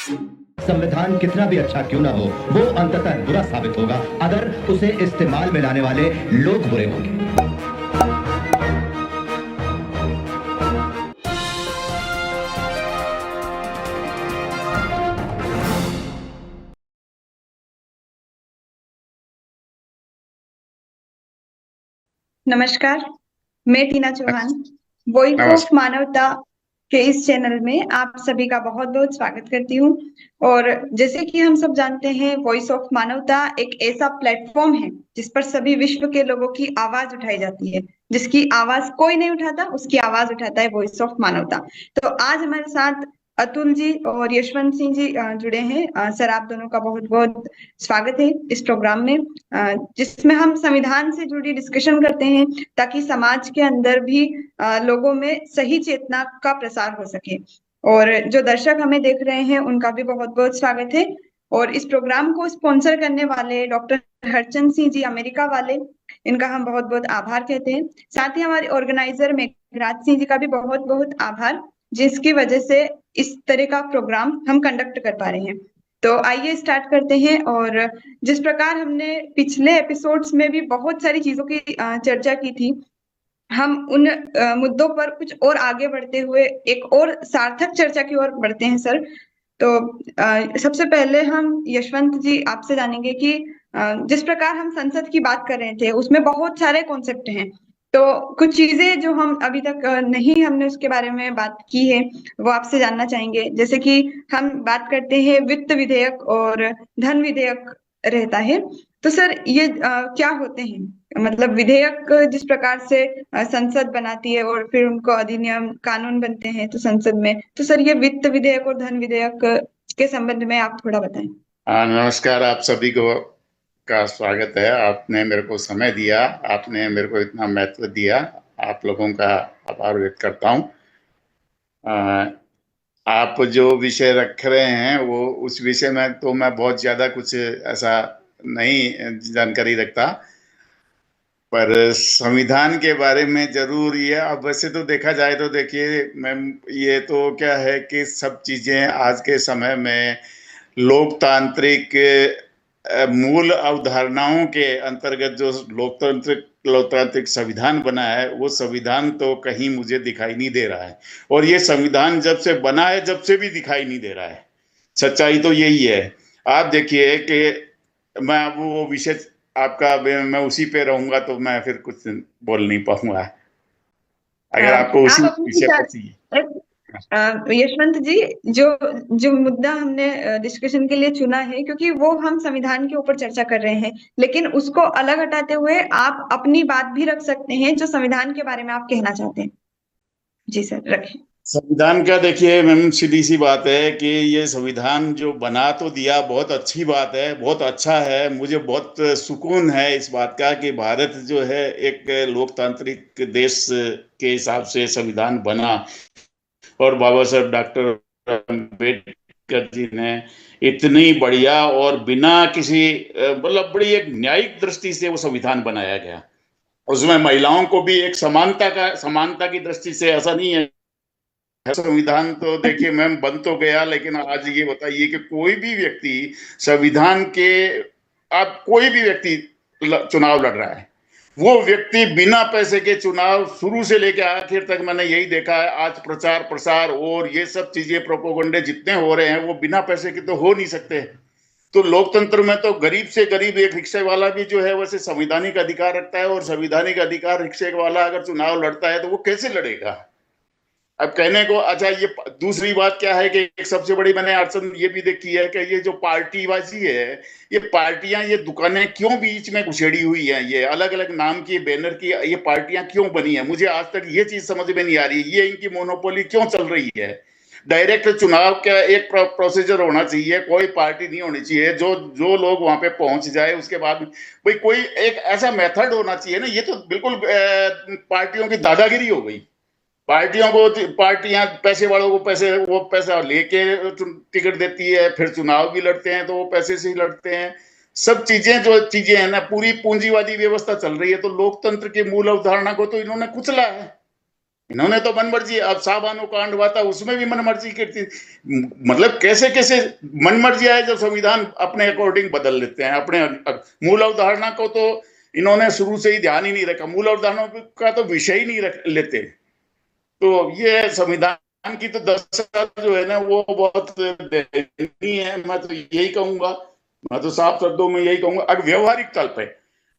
संविधान कितना भी अच्छा क्यों ना हो, वो अंततः बुरा साबित होगा अगर उसे इस्तेमाल में लाने वाले लोग बुरे होंगे। नमस्कार। मैं टीना चौहान वॉइस ऑफ नमस्कार। मानवता के इस चैनल में आप सभी का बहुत बहुत स्वागत करती हूँ। और जैसे कि हम सब जानते हैं, वॉइस ऑफ मानवता एक ऐसा प्लेटफॉर्म है जिस पर सभी विश्व के लोगों की आवाज उठाई जाती है। जिसकी आवाज कोई नहीं उठाता, उसकी आवाज उठाता है वॉइस ऑफ मानवता। तो आज हमारे साथ अतुल जी और यशवंत सिंह जी जुड़े हैं। सर, आप दोनों का बहुत बहुत स्वागत है इस प्रोग्राम में, जिसमें हम संविधान से जुड़ी डिस्कशन करते हैं ताकि समाज के अंदर भी लोगों में सही चेतना का प्रसार हो सके। और जो दर्शक हमें देख रहे हैं उनका भी बहुत बहुत स्वागत है। और इस प्रोग्राम को स्पॉन्सर करने वाले डॉक्टर हरचंद सिंह जी, अमेरिका वाले, इनका हम बहुत बहुत आभार कहते हैं। साथ ही हमारे ऑर्गेनाइजर मेघराज सिंह जी का भी बहुत बहुत आभार, जिसकी वजह से इस तरह का प्रोग्राम हम कंडक्ट कर पा रहे हैं। तो आइए स्टार्ट करते हैं। और जिस प्रकार हमने पिछले एपिसोड्स में भी बहुत सारी चीजों की चर्चा की थी, हम उन मुद्दों पर कुछ और आगे बढ़ते हुए एक और सार्थक चर्चा की ओर बढ़ते हैं सर। तो सबसे पहले हम यशवंत जी आपसे जानेंगे कि जिस प्रकार हम संसद की बात कर रहे थे उसमें बहुत सारे कॉन्सेप्ट हैं। तो कुछ चीजें जो हम अभी तक नहीं हमने उसके बारे में बात की है, वो आपसे जानना चाहेंगे। जैसे कि हम बात करते हैं वित्त विधेयक और धन विधेयक रहता है। तो सर, ये क्या होते हैं? मतलब विधेयक जिस प्रकार से संसद बनाती है और फिर उनको अधिनियम कानून बनते हैं तो संसद में, तो सर ये वित्त विधेयक और धन विधेयक के संबंध में आप थोड़ा बताएं। नमस्कार। आप सभी को का स्वागत है। आपने मेरे को समय दिया, आपने मेरे को इतना महत्व दिया। आप लोगों का आभार व्यक्त करता हूँ। आप जो विषय रख रहे हैं वो उस विषय में तो मैं बहुत ज़्यादा कुछ ऐसा नहीं जानकारी रखता, पर संविधान के बारे में जरूर ये, अब वैसे तो देखा जाए तो देखिए मैम, ये तो क्या है कि सब चीज़ें आज के समय में लोकतांत्रिक मूल अवधारणाओं के अंतर्गत जो लोकतांत्रिक संविधान बना है, वो संविधान तो कहीं मुझे दिखाई नहीं दे रहा है। और ये संविधान जब से बना है, जब से भी दिखाई नहीं दे रहा है। सच्चाई तो यही है। आप देखिए कि मैं अब वो विषय आपका, मैं उसी पे रहूंगा तो मैं फिर कुछ बोल नहीं पाऊंगा, अगर आपको आप उसी अपने विषय पर विचार चाहिए। यशवंत जी, जो जो मुद्दा हमने डिस्कशन के लिए चुना है, क्योंकि वो हम संविधान के ऊपर चर्चा कर रहे हैं, लेकिन उसको अलग हटाते हुए आप अपनी बात भी रख सकते हैं जो संविधान के बारे में आप कहना चाहते हैं। जी सर, रखें। संविधान का देखिए मैम, सीधी सी बात है कि ये संविधान जो बना तो दिया, बहुत अच्छी बात है, बहुत अच्छा है। मुझे बहुत सुकून है इस बात का कि भारत जो है एक लोकतांत्रिक देश के हिसाब से संविधान बना, और बाबा साहब डॉक्टर अम्बेडकर जी ने इतनी बढ़िया और बिना किसी मतलब बड़ी एक न्यायिक दृष्टि से वो संविधान बनाया गया। उसमें महिलाओं को भी एक समानता की दृष्टि से, ऐसा नहीं है संविधान तो देखिए मैम बन तो गया, लेकिन आज ये बताइए कि कोई भी व्यक्ति संविधान के, आप कोई भी व्यक्ति चुनाव लड़ रहा है, वो व्यक्ति बिना पैसे के चुनाव शुरू से लेकर आखिर तक मैंने यही देखा है। आज प्रचार प्रसार और ये सब चीजें, प्रोपोगंडे जितने हो रहे हैं, वो बिना पैसे के तो हो नहीं सकते। तो लोकतंत्र में तो गरीब से गरीब एक रिक्शे वाला भी जो है वैसे संवैधानिक अधिकार रखता है, और संवैधानिक अधिकार रिक्शे वाला अगर चुनाव लड़ता है तो वो कैसे लड़ेगा? अब कहने को, अच्छा ये दूसरी बात क्या है कि एक सबसे बड़ी मैंने अड़चन ये भी देखी है कि ये जो पार्टीबाजी है, ये पार्टियां, ये दुकानें क्यों बीच में घुसेड़ी हुई हैं, ये अलग अलग नाम की बैनर की ये पार्टियां क्यों बनी है, मुझे आज तक ये चीज समझ में नहीं आ रही। ये इनकी मोनोपोली क्यों चल रही है? डायरेक्ट चुनाव का एक प्रोसीजर होना चाहिए, कोई पार्टी नहीं होनी चाहिए। जो जो लोग वहां पे पहुंच जाए उसके बाद भाई कोई एक ऐसा मेथड होना चाहिए ना। ये तो बिल्कुल पार्टियों की दादागिरी हो गई। पार्टियों को, पार्टियां पैसे वालों को पैसे, वो पैसा लेके टिकट देती है, फिर चुनाव भी लड़ते हैं तो वो पैसे से ही लड़ते हैं। सब चीजें जो चीजें हैं ना, पूरी पूंजीवादी व्यवस्था चल रही है। तो लोकतंत्र की मूल अवधारणा को तो इन्होंने कुचला है। इन्होंने तो मनमर्जी, अब शाहबानो कांड हुआ था उसमें भी मनमर्जी की थी। मतलब कैसे कैसे मनमर्जी आए, जब संविधान अपने अकॉर्डिंग बदल लेते हैं। अपने मूल अवधारणा को तो इन्होंने शुरू से ही ध्यान ही नहीं रखा, मूल अवधारणा का तो विषय ही नहीं रख लेते। तो ये संविधान की तो दशा जो है ना, वो बहुत दयनीय है। मैं तो यही कहूंगा, मैं तो साफ शब्दों में यही कहूंगा। अगर व्यवहारिक तल पे,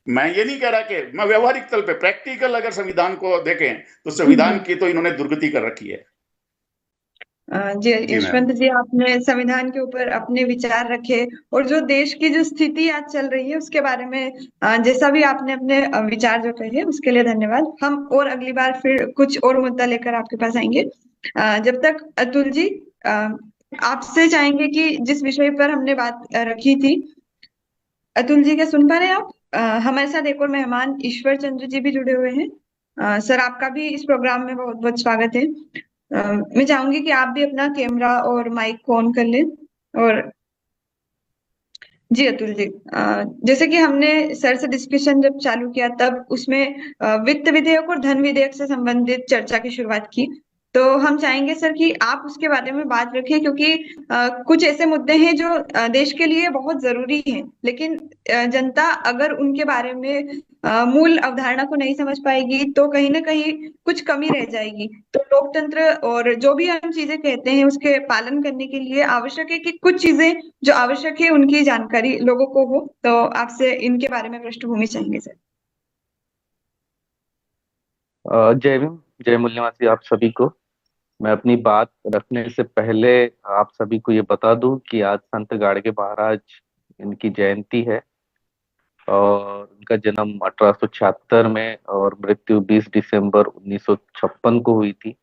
मैं ये नहीं कह रहा कि मैं व्यवहारिक तल पे प्रैक्टिकल अगर संविधान को देखें तो संविधान की तो इन्होंने दुर्गति कर रखी है। जी जी मैम। यशवंत जी, आपने संविधान के ऊपर अपने विचार रखे और जो देश की जो स्थिति आज चल रही है उसके बारे में जैसा भी आपने अपने विचार जो कहे उसके लिए धन्यवाद। हम और अगली बार फिर कुछ और मुद्दा लेकर आपके पास आएंगे। जब तक अतुल जी, आपसे चाहेंगे कि जिस विषय पर हमने बात रखी थी, अतुल जी क्या सुन पा रहे हैं आप? हमारे साथ एक और मेहमान ईश्वर चंद्र जी भी जुड़े हुए हैं। सर, आपका भी इस प्रोग्राम में बहुत बहुत स्वागत है। मैं चाहूंगी कि आप भी अपना कैमरा और माइक को ऑन कर लें। और जी अतुल जी, जैसे कि हमने सर से डिस्कशन जब चालू किया तब उसमें वित्त विधेयक और धन विधेयक से संबंधित चर्चा की शुरुआत की। तो हम चाहेंगे सर कि आप उसके बारे में बात रखें, क्योंकि कुछ ऐसे मुद्दे हैं जो देश के लिए बहुत जरूरी हैं, लेकिन जनता अगर उनके बारे में मूल अवधारणा को नहीं समझ पाएगी तो कहीं ना कहीं कुछ कमी रह जाएगी। तो लोकतंत्र और जो भी हम चीजें कहते हैं उसके पालन करने के लिए आवश्यक है कि कुछ चीजें जो आवश्यक है उनकी जानकारी लोगों को हो। तो आपसे इनके बारे में पृष्ठभूमि चाहेंगे सर। जय भीम, जय मूल्यवासी आप सभी को। मैं अपनी बात रखने से पहले आप सभी को ये बता दूं कि आज संत गाडगे महाराज इनकी जयंती है और उनका जन्म 1876 में और मृत्यु 20 दिसंबर 1956 को हुई थी।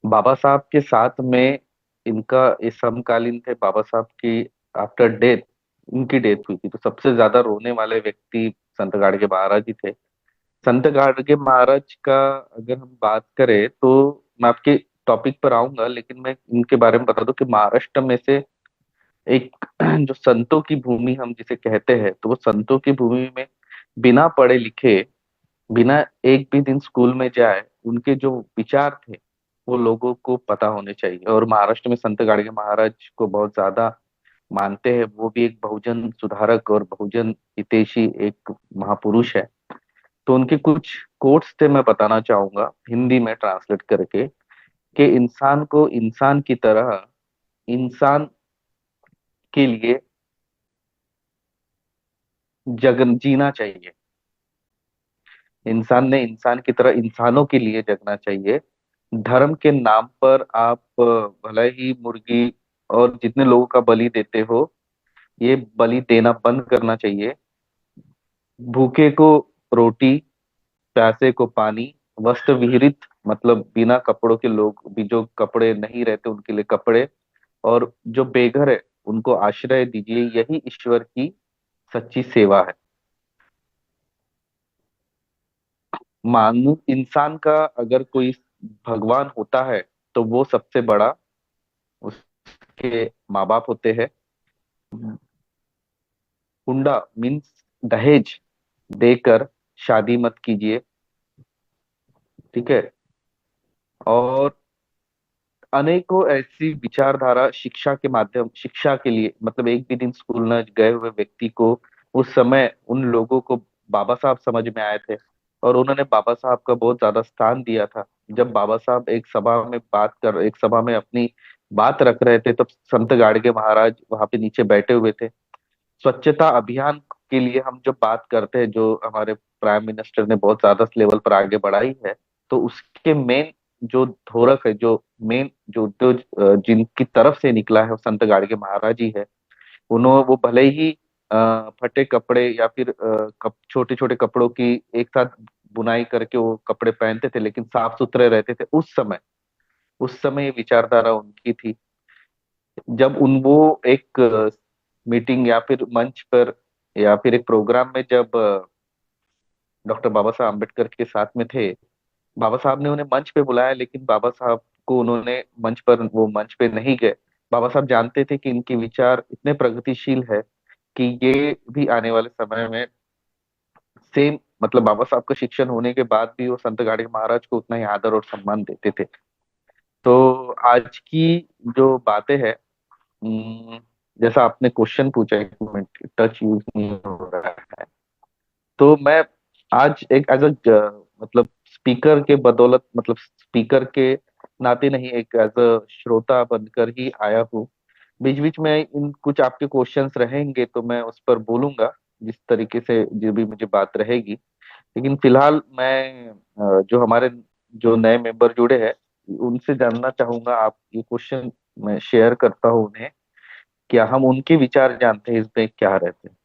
बाबा साहब के साथ में इनका ये समकालीन थे। बाबा साहब की आफ्टर डेथ इनकी डेथ हुई थी, तो सबसे ज्यादा रोने वाले व्यक्ति संत गाडगे महाराज ही थे। संत गाडगे महाराज का अगर हम बात करें तो मैं आपके टॉपिक पर आऊंगा, लेकिन मैं इनके बारे में बता दूं कि महाराष्ट्र में से एक जो संतों की भूमि हम जिसे कहते हैं, तो वो संतों की भूमि में बिना पढ़े लिखे, बिना एक भी दिन स्कूल में जाए, उनके जो विचार थे वो लोगों को पता होने चाहिए। और महाराष्ट्र में संत गाडगे महाराज को बहुत ज्यादा मानते हैं। वो भी एक बहुजन सुधारक और बहुजन हितैषी एक महापुरुष है। तो उनके कुछ कोट्स थे, मैं बताना चाहूंगा हिंदी में ट्रांसलेट करके, कि इंसान को इंसान की तरह इंसान के लिए जगन जीना चाहिए। इंसान ने इंसान की तरह इंसानों के लिए जगना चाहिए। धर्म के नाम पर आप भले ही मुर्गी और जितने लोगों का बलि देते हो, ये बलि देना बंद करना चाहिए। भूखे को रोटी, प्यासे को पानी, वस्त्र विहिरित मतलब बिना कपड़ों के लोग भी, जो कपड़े नहीं रहते उनके लिए कपड़े, और जो बेघर है उनको आश्रय दीजिए। यही ईश्वर की सच्ची सेवा है। मानव इंसान का अगर कोई भगवान होता है तो वो सबसे बड़ा उसके माँ बाप होते हैं। हुंडा मीन्स दहेज देकर शादी मत कीजिए, ठीक है। और अनेकों ऐसी विचारधारा शिक्षा के माध्यम, शिक्षा के लिए मतलब एक भी दिन स्कूल न गए हुए व्यक्ति को उस समय उन लोगों को बाबा साहब समझ में आए थे और उन्होंने बाबा साहब का बहुत ज्यादा स्थान दिया था। जब बाबा साहब एक सभा में अपनी बात रख रहे थे, तब संत गाडगे महाराज वहां पे नीचे बैठे हुए थे। स्वच्छता अभियान के लिए हम जो बात करते हैं, जो हमारे प्राइम मिनिस्टर ने बहुत ज्यादा लेवल पर आगे बढ़ाई है, तो उसके मेन जो धोरक है, जो मेन जो उद्योग जिनकी तरफ से निकला है वो संत गाडगे महाराज ही है। उन्होंने वो भले ही फटे कपड़े या फिर छोटे छोटे कपड़ों की एक साथ बुनाई करके वो कपड़े पहनते थे, लेकिन साफ सुथरे रहते थे उस समय ये विचारधारा उनकी थी। जब वो एक मीटिंग या फिर मंच पर या फिर एक प्रोग्राम में जब डॉक्टर बाबा साहब अम्बेडकर के साथ में थे, बाबा साहब ने उन्हें मंच पे बुलाया, लेकिन बाबा साहब को उन्होंने मंच पे नहीं गए। बाबा साहब जानते थे कि इनके विचार इतने प्रगतिशील है कि ये भी आने वाले समय में सेम मतलब बाबा साहब का शिक्षण होने के बाद भी वो संत गाड़गे महाराज को उतना ही आदर और सम्मान देते थे। तो आज की जो बातें हैं, जैसा आपने क्वेश्चन पूछा, एक मिनट, टच यूज नहीं हो रहा है, तो मैं आज एक एज अ मतलब स्पीकर के बदौलत, मतलब स्पीकर के नाते नहीं, एक एज अ श्रोता बनकर ही आया हूँ। बीच बीच में इन कुछ आपके क्वेश्चंस रहेंगे तो मैं उस पर बोलूंगा जिस तरीके से जो भी मुझे बात रहेगी। लेकिन फिलहाल मैं जो हमारे जो नए मेंबर जुड़े हैं उनसे जानना चाहूंगा, आप ये क्वेश्चन मैं शेयर करता हूँ उन्हें, क्या हम उनके विचार जानते हैं इसमें क्या रहते हैं।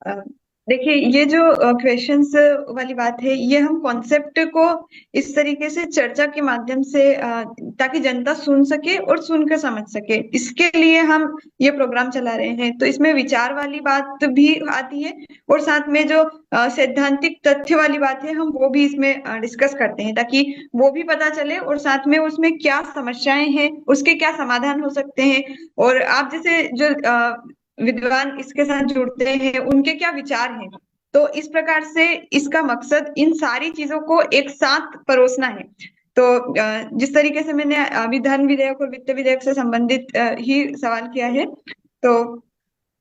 अ, देखिए, ये जो क्वेश्चंस वाली बात है, ये हम कॉन्सेप्ट को इस तरीके से चर्चा के माध्यम से ताकि जनता सुन सके और सुनकर समझ सके, इसके लिए हम ये प्रोग्राम चला रहे हैं। तो इसमें विचार वाली बात भी आती है और साथ में जो सैद्धांतिक तथ्य वाली बात है, हम वो भी इसमें डिस्कस करते हैं, ताकि वो भी पता चले और साथ में उसमें क्या समस्याएं हैं, उसके क्या समाधान हो सकते हैं, और आप जैसे जो विद्वान इसके साथ जुड़ते हैं उनके क्या विचार हैं। तो इस प्रकार से इसका मकसद इन सारी चीजों को एक साथ परोसना है। तो जिस तरीके से मैंने विधान विधेयक और वित्त विधेयक से संबंधित ही सवाल किया है, तो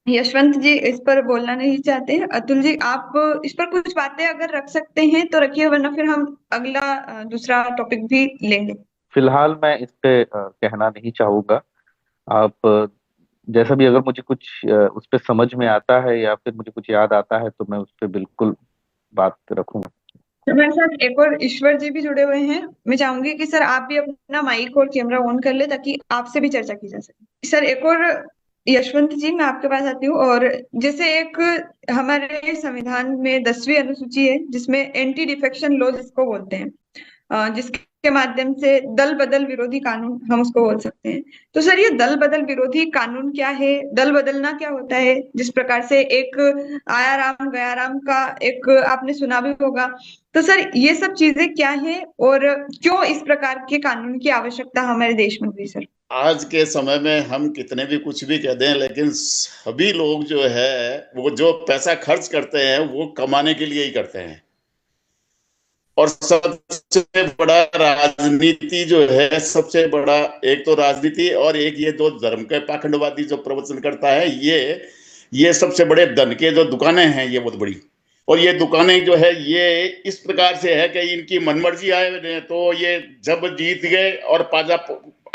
यशवंत जी इस पर बोलना नहीं चाहते हैं। अतुल जी, आप इस पर कुछ बातें अगर रख सकते हैं तो रखिए, वरना फिर हम अगला दूसरा टॉपिक भी लेंगे। फिलहाल मैं इस पे कहना नहीं चाहूंगा। आप जैसा भी, अगर मुझे कुछ उस पे समझ में आता है या फिर मुझे कुछ याद आता है तो मैं उस पे बिल्कुल बात रखूंगा। हमारे साथ एक और ईश्वर जी भी जुड़े हुए हैं। मैं चाहूंगी कि सर आप भी अपना माइक और कैमरा ऑन कर ले, ताकि आपसे भी चर्चा की जा सके। सर, एक और यशवंत जी, मैं आपके पास आती हूँ। और जैसे एक हमारे संविधान में 10वीं अनुसूची है, जिसमें एंटी डिफेक्शन लॉ जिसको बोलते हैं, जिसके माध्यम से दल बदल विरोधी कानून हम उसको बोल सकते हैं। तो सर, ये दल बदल विरोधी कानून क्या है? दल बदलना क्या होता है? जिस प्रकार से एक आया राम गया राम का एक आपने सुना भी होगा। तो सर, ये सब चीजें क्या है और क्यों इस प्रकार के कानून की आवश्यकता हमारे देश में हुई सर? आज के समय में हम कितने भी कुछ भी कह दें, लेकिन सभी लोग जो है वो जो पैसा खर्च करते हैं वो कमाने के लिए ही करते हैं। और सबसे बड़ा राजनीति जो है, सबसे बड़ा एक तो राजनीति और एक ये दो धर्म के पाखंडवादी जो प्रवचन करता है, ये सबसे बड़े धन के जो दुकानें हैं ये बहुत बड़ी। और ये दुकानें जो है ये इस प्रकार से है कि इनकी मनमर्जी आए तो ये जब जीत गए और पाजा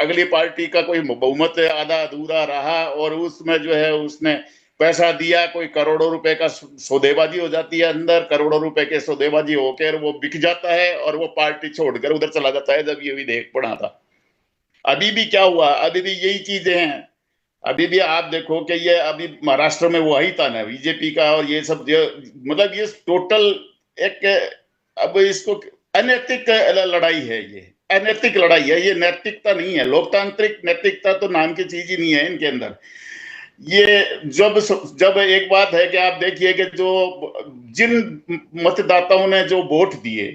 अगली पार्टी का कोई बहुमत आधा अधूरा रहा और उसमें जो है उसने पैसा दिया, कोई करोड़ों रुपए का सौदेबाजी हो जाती है, अंदर करोड़ों रुपए के सौदेबाजी होकर वो बिक जाता है और वो पार्टी छोड़कर उधर चला जाता है। जब ये विधेयक पढ़ा था, अभी भी क्या हुआ, अभी भी यही चीजें हैं। अभी भी आप देखो कि ये अभी महाराष्ट्र में वही था ना बीजेपी का, और ये सब मतलब ये टोटल एक, अब इसको अनैतिक लड़ाई है, ये अनैतिक लड़ाई है, ये नैतिकता नहीं है। लोकतांत्रिक नैतिकता तो नाम की चीज ही नहीं है इनके अंदर। ये जब एक बात है कि आप देखिए कि जो जिन मतदाताओं ने जो वोट दिए,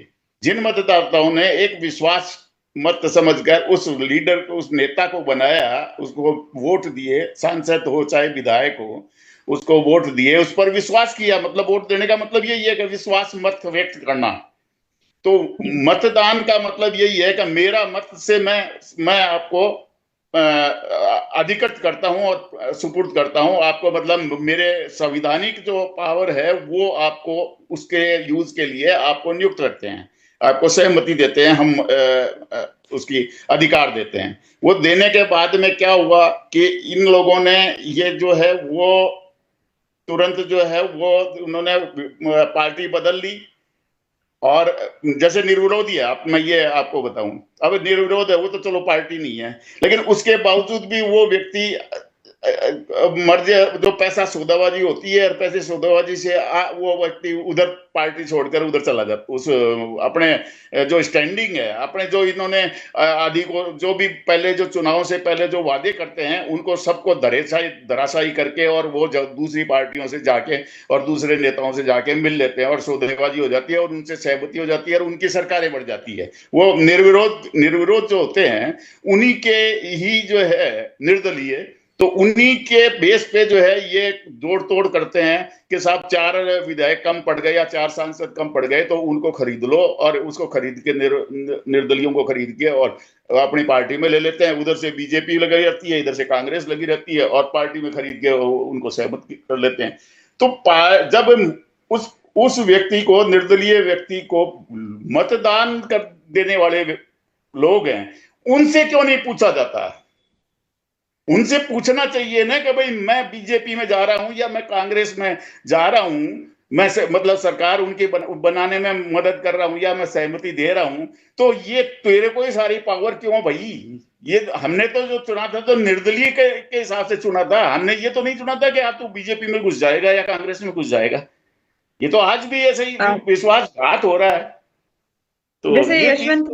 जिन मतदाताओं ने एक विश्वास मत समझकर उस लीडर को, उस नेता को बनाया, उसको वोट दिए, सांसद हो चाहे विधायक हो, उसको वोट दिए, उस पर विश्वास किया। मतलब वोट देने का मतलब यही है कि विश्वास मत व्यक्त करना। तो मतदान का मतलब यही है कि मेरा मत से मैं आपको अधिकृत करता हूं और सुपुर्द करता हूं आपको। मतलब मेरे संविधानिक जो पावर है वो आपको उसके यूज के लिए आपको नियुक्त रखते हैं, आपको सहमति देते हैं, हम उसकी अधिकार देते हैं। वो देने के बाद में क्या हुआ कि इन लोगों ने ये जो है वो तुरंत जो है वो उन्होंने पार्टी बदल ली। और जैसे निर्विरोधी है, मैं ये आपको बताऊं, अब निर्विरोध है वो तो चलो पार्टी नहीं है, लेकिन उसके बावजूद भी वो व्यक्ति मर्जी, जो पैसा सौदाबाजी होती है और पैसे सौदाबाजी से वो व्यक्ति उधर पार्टी छोड़कर उधर चला जाता, उस अपने जो स्टैंडिंग है, अपने जो इन्होंने आदि को जो भी पहले जो चुनाव से पहले जो वादे करते हैं उनको सबको धराशायी करके और वो दूसरी पार्टियों से जाके और दूसरे नेताओं से जाके मिल लेते हैं और सौदेबाजी हो जाती है और उनसे सहमति हो जाती है और उनकी सरकारें बढ़ जाती है। वो निर्विरोध जो होते हैं उन्हीं के ही जो है निर्दलीय, तो उन्हीं के बेस पे जो है ये जोड़ तोड़ करते हैं कि साहब 4 विधायक कम पड़ गए या 4 सांसद कम पड़ गए तो उनको खरीद लो, और उसको खरीद के निर्दलियों को खरीद के और अपनी पार्टी में ले लेते हैं। उधर से बीजेपी लगी रहती है, इधर से कांग्रेस लगी रहती है, और पार्टी में खरीद के उनको सहमत कर लेते हैं। तो जब उस व्यक्ति को, निर्दलीय व्यक्ति को मतदान कर देने वाले लोग हैं, उनसे क्यों नहीं पूछा जाता? उनसे पूछना चाहिए ना कि भाई मैं बीजेपी में जा रहा हूं या मैं कांग्रेस में जा रहा हूं, मैं मतलब सरकार उनकी बनाने में मदद कर रहा हूं या मैं सहमति दे रहा हूं, तो ये तेरे को ही सारी पावर क्यों भाई? ये हमने तो जो चुना था तो निर्दलीय के हिसाब से चुना था, हमने ये तो नहीं चुना था कि आप तो बीजेपी में घुस जाएगा या कांग्रेस में घुस जाएगा। ये तो आज भी ऐसे ही विश्वासघात हो रहा है। तो जैसे ये यशवंत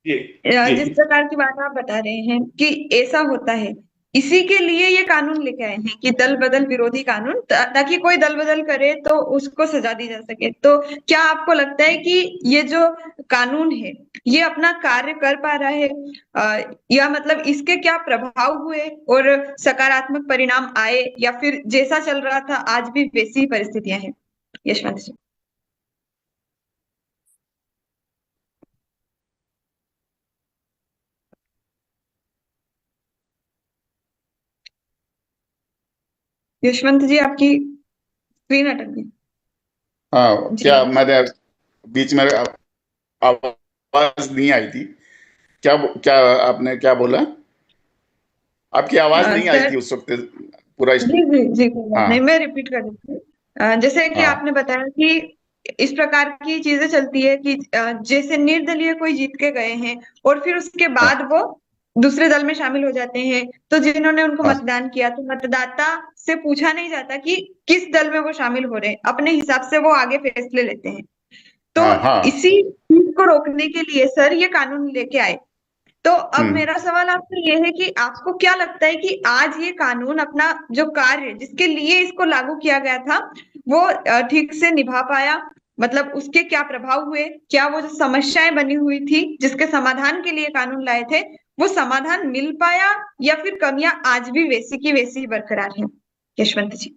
जी, जी जिस प्रकार की बात आप बता रहे हैं कि ऐसा होता है, इसी के लिए ये कानून लेके आए हैं कि दल बदल विरोधी कानून, ताकि कोई दल बदल करे तो उसको सजा दी जा सके। तो क्या आपको लगता है कि ये जो कानून है ये अपना कार्य कर पा रहा है, या मतलब इसके क्या प्रभाव हुए और सकारात्मक परिणाम आए, या फिर जैसा चल रहा था आज भी वैसी ही परिस्थितियां हैं? यशवंत जी। यशवंत जी, आपकी स्क्रीन अटक गई। हाँ, जी क्या मैंने बीच में आवाज नहीं आई थी? क्या क्या आपने क्या बोला? आपकी आवाज नहीं आई सर, थी उस वक्त पूरा जी जी जी, कोई बात हाँ नहीं, मैं रिपीट कर देती हूँ। जैसे कि हाँ आपने बताया कि इस प्रकार की चीजें चलती है कि जैसे निर्दलीय कोई जीत के गए हैं और फिर उसके हाँ बाद वो दूसरे दल में शामिल हो जाते हैं, तो जिन्होंने उनको हाँ मतदान किया, तो मतदाता से पूछा नहीं जाता कि किस दल में वो शामिल हो रहे हैं, अपने हिसाब से वो आगे फैसले लेते हैं। तो हाँ हाँ इसी चीज को रोकने के लिए सर ये कानून लेके आए। तो अब हम्म। मेरा सवाल आपसे ये है कि आपको क्या लगता है कि आज ये कानून अपना जो कार्य जिसके लिए इसको लागू किया गया था वो ठीक से निभा पाया? मतलब उसके क्या प्रभाव हुए? क्या वो जो समस्याएं बनी हुई थी जिसके समाधान के लिए कानून लाए थे, वो समाधान मिल पाया, या फिर कमियां आज भी वैसी की वैसी ही बरकरार हैं? यशवंत जी।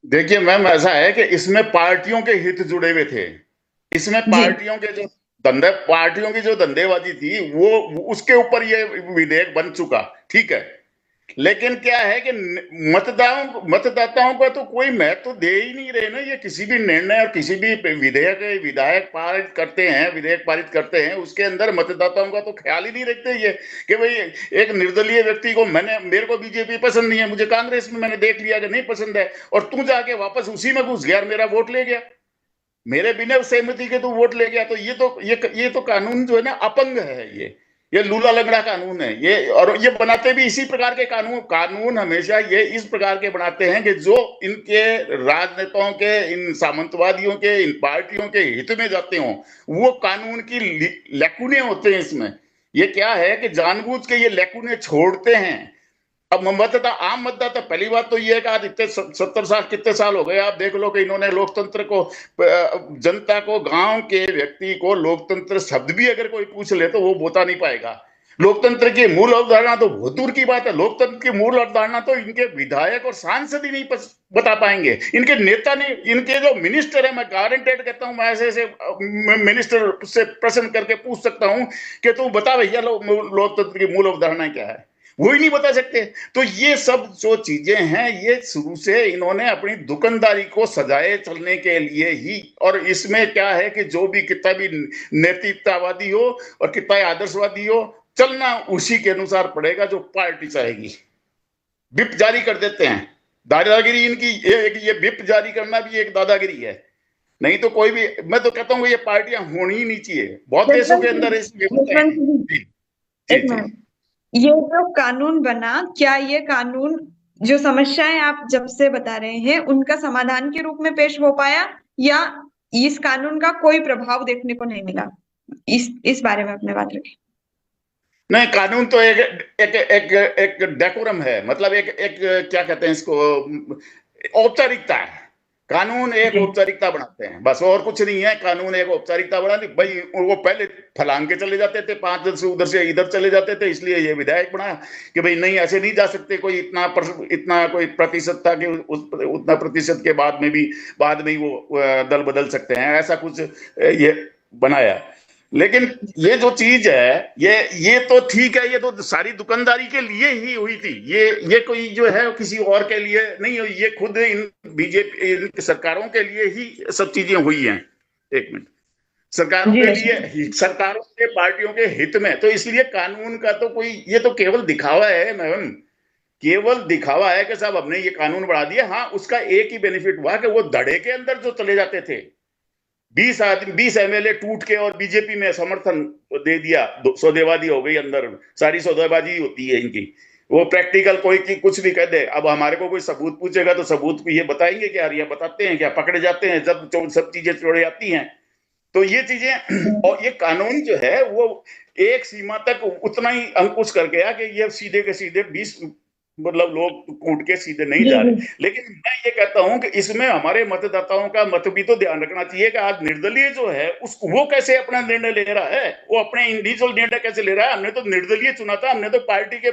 देखिए मैम, ऐसा है कि इसमें पार्टियों के हित जुड़े हुए थे। इसमें जी पार्टियों की जो धंधेबाजी थी वो उसके ऊपर ये विधेयक बन चुका, ठीक है। लेकिन क्या है कि मतदाताओं का तो कोई महत्व तो दे ही नहीं रहे ना। ये किसी भी निर्णय और किसी भी विधेयक पारित करते हैं उसके अंदर मतदाताओं का तो ख्याल ही नहीं रखते ये कि भाई एक निर्दलीय व्यक्ति को मेरे को बीजेपी पसंद नहीं है, मुझे कांग्रेस में मैंने देख लिया कि नहीं पसंद है, और तू जाके वापस उसी में घुस गया और मेरा वोट ले गया, मेरे बिना सहमति के तो वोट ले गया। तो ये तो कानून जो है ना अपंग है। ये लूला लंगड़ा कानून है ये। और ये बनाते भी इसी प्रकार के कानून हमेशा ये इस प्रकार के बनाते हैं कि जो इनके राजनेताओं के, इन सामंतवादियों के, इन पार्टियों के हित में जाते हों, वो कानून की लैकुने होते हैं इसमें। ये क्या है कि जानबूझ के ये लैकुने छोड़ते हैं। अब आम मतदाता, पहली बात तो ये है कि आज इतने 70 साल, कितने साल हो गए आप देख लो कि इन्होंने लोकतंत्र को, जनता को, गांव के व्यक्ति को लोकतंत्र शब्द भी अगर कोई पूछ ले तो वो बता नहीं पाएगा। लोकतंत्र की मूल अवधारणा तो बहुत दूर की बात है। लोकतंत्र की मूल अवधारणा तो इनके विधायक और सांसद ही नहीं बता पाएंगे, इनके नेता नहीं, इनके जो मिनिस्टर है। मैं गारंटेड कहता हूं, मैं ऐसे मिनिस्टर से प्रश्न करके पूछ सकता हूं कि तू बता भैया लोकतंत्र की मूल अवधारणा क्या है, वो ही नहीं बता सकते। तो ये सब जो चीजें हैं ये शुरू से इन्होंने अपनी दुकानदारी को सजाए चलने के लिए ही। और इसमें क्या है कि जो भी कितना भी नैतिकतावादी हो और कितना आदर्शवादी हो, चलना उसी के अनुसार पड़ेगा जो पार्टी चाहेगी। विप जारी कर देते हैं, दादागिरी इनकी। ये विप जारी करना भी एक दादागिरी है। नहीं तो कोई भी, मैं तो कहता हूँ ये पार्टियां होनी ही नहीं चाहिए। बहुत देशों के अंदर इसमें होता है। एक मिनट, ये जो कानून बना, क्या ये कानून जो समस्याएं आप जब से बता रहे हैं उनका समाधान के रूप में पेश हो पाया, या इस कानून का कोई प्रभाव देखने को नहीं मिला? इस बारे में अपने बात रखें। नहीं, कानून तो एक डेकोरम है, मतलब एक क्या कहते हैं इसको, औपचारिकता है। कानून एक जी औपचारिकता बनाते हैं, बस और कुछ नहीं है। कानून एक औपचारिकता बनानी भाई। वो पहले फलांग के चले जाते थे, 5 से उधर से इधर चले जाते थे, इसलिए ये विधायक बना कि भाई नहीं ऐसे नहीं जा सकते। कोई इतना कोई प्रतिशत था कि उतना प्रतिशत के बाद में ही वो दल बदल सकते हैं, ऐसा कुछ ये बनाया। लेकिन ये जो चीज है, ये तो ठीक है, ये तो सारी दुकानदारी के लिए ही हुई थी। ये कोई जो है किसी और के लिए नहीं हुई, ये खुद इन बीजेपी इन सरकारों के लिए ही सब चीजें हुई हैं। एक मिनट, सरकारों जी के रश्मि लिए, सरकारों के पार्टियों के हित में। तो इसलिए कानून का तो कोई, ये तो केवल दिखावा है मैम, केवल दिखावा है कि साहब हमने ये कानून बढ़ा दिया। हाँ, उसका एक ही बेनिफिट हुआ कि वो धड़े के अंदर जो चले जाते थे 20 एमएलए टूट के और बीजेपी में समर्थन दे दिया, सौदेबाजी हो गई अंदर। सारी सौदेबाजी होती है इनकी। वो प्रैक्टिकल कोई की कुछ भी कह दे। अब हमारे को कोई सबूत पूछेगा तो सबूत को ये बताएंगे क्या, ये बताते हैं क्या, पकड़े जाते हैं जब सब चीजें छोड़े जाती हैं। तो ये चीजें और ये कानून जो है वो एक सीमा तक उतना ही अंकुश कर गया कि ये सीधे के सीधे 20 मतलब लोग कूट के सीधे नहीं जी जा जी रहे। लेकिन मैं ये कहता हूं कि इसमें हमारे मतदाताओं का मत भी तो ध्यान रखना चाहिए कि आज निर्दलीय जो है वो कैसे अपना निर्णय ले रहा है, वो अपने इंडिविजुअल निर्णय कैसे ले रहा है। हमने तो निर्दलीय चुना था, हमने तो पार्टी के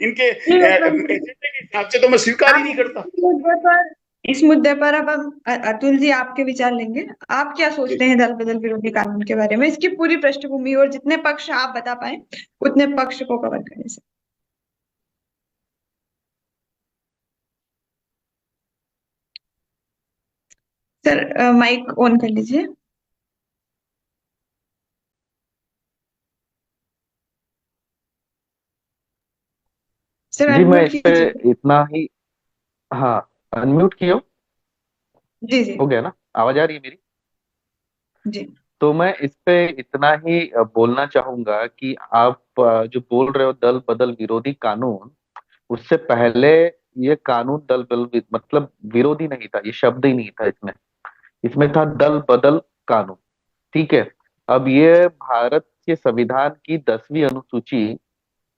इनके जी एजेंडे के हिसाब से तो मैं स्वीकार ही आप नहीं करता। इस मुद्दे पर अब हम अतुल जी आपके विचार लेंगे। आप क्या जी। सोचते हैं दल बदल विरोधी कानून के बारे में, इसकी पूरी पृष्ठभूमि और जितने पक्ष आप बता पाए उतने पक्ष को कवर करने से। सर माइक ऑन कर लीजिए। सर जी मैं अनम्यूट इस पे कीजिए। इतना ही। हाँ, अनम्यूट किया जी जी हो गया ना? आवाज आ रही है मेरी? जी तो मैं इस पे इतना ही बोलना चाहूंगा कि आप जो बोल रहे हो दल बदल विरोधी कानून, उससे पहले ये कानून दल बदल मतलब विरोधी नहीं था, ये शब्द ही नहीं था इसमें। इसमें था दल बदल कानून। ठीक है। अब ये भारत के संविधान की 10वीं अनुसूची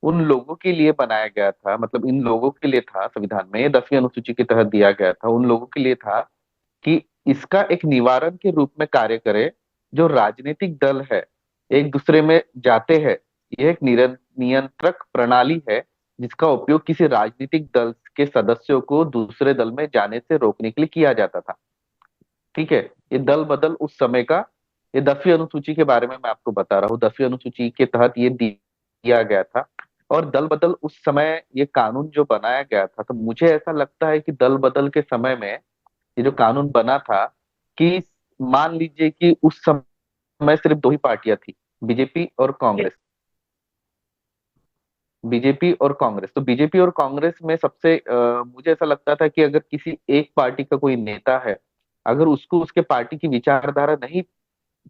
उन लोगों के लिए बनाया गया था, मतलब इन लोगों के लिए था। संविधान में ये 10वीं अनुसूची के तहत दिया गया था, उन लोगों के लिए था कि इसका एक निवारण के रूप में कार्य करे। जो राजनीतिक दल है एक दूसरे में जाते हैं, यह एक नियंत्रक प्रणाली है जिसका उपयोग किसी राजनीतिक दल के सदस्यों को दूसरे दल में जाने से रोकने के लिए किया जाता था। ठीक है। ये दल बदल उस समय का, ये 10वीं अनुसूची के बारे में मैं आपको बता रहा हूँ। 10वीं अनुसूची के तहत ये दिया गया था। और दल बदल उस समय ये कानून जो बनाया गया था, तो मुझे ऐसा लगता है कि दल बदल के समय में ये जो कानून बना था कि मान लीजिए कि उस समय सिर्फ दो ही पार्टियां थी, बीजेपी और कांग्रेस। बीजेपी और कांग्रेस, तो बीजेपी और कांग्रेस में सबसे मुझे ऐसा लगता था कि अगर किसी एक पार्टी का कोई नेता है, अगर उसको उसके पार्टी की विचारधारा नहीं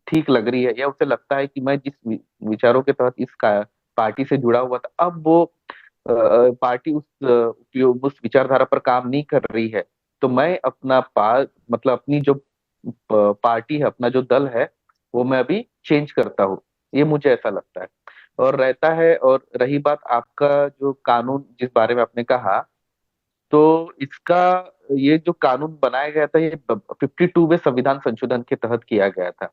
ठीक लग रही है, या उसे लगता है कि मैं जिस विचारों के तहत पार्टी से जुड़ा हुआ था, अब वो पार्टी उस विचारधारा पर काम नहीं कर रही है, तो मैं अपना मतलब अपनी जो पार्टी है, अपना जो दल है, वो मैं अभी चेंज करता हूँ। ये मुझे ऐसा लगता है और रहता है। और रही बात आपका जो कानून जिस बारे में आपने कहा, तो इसका ये जो कानून बनाया गया था, ये 52वें संविधान संशोधन के तहत किया गया था।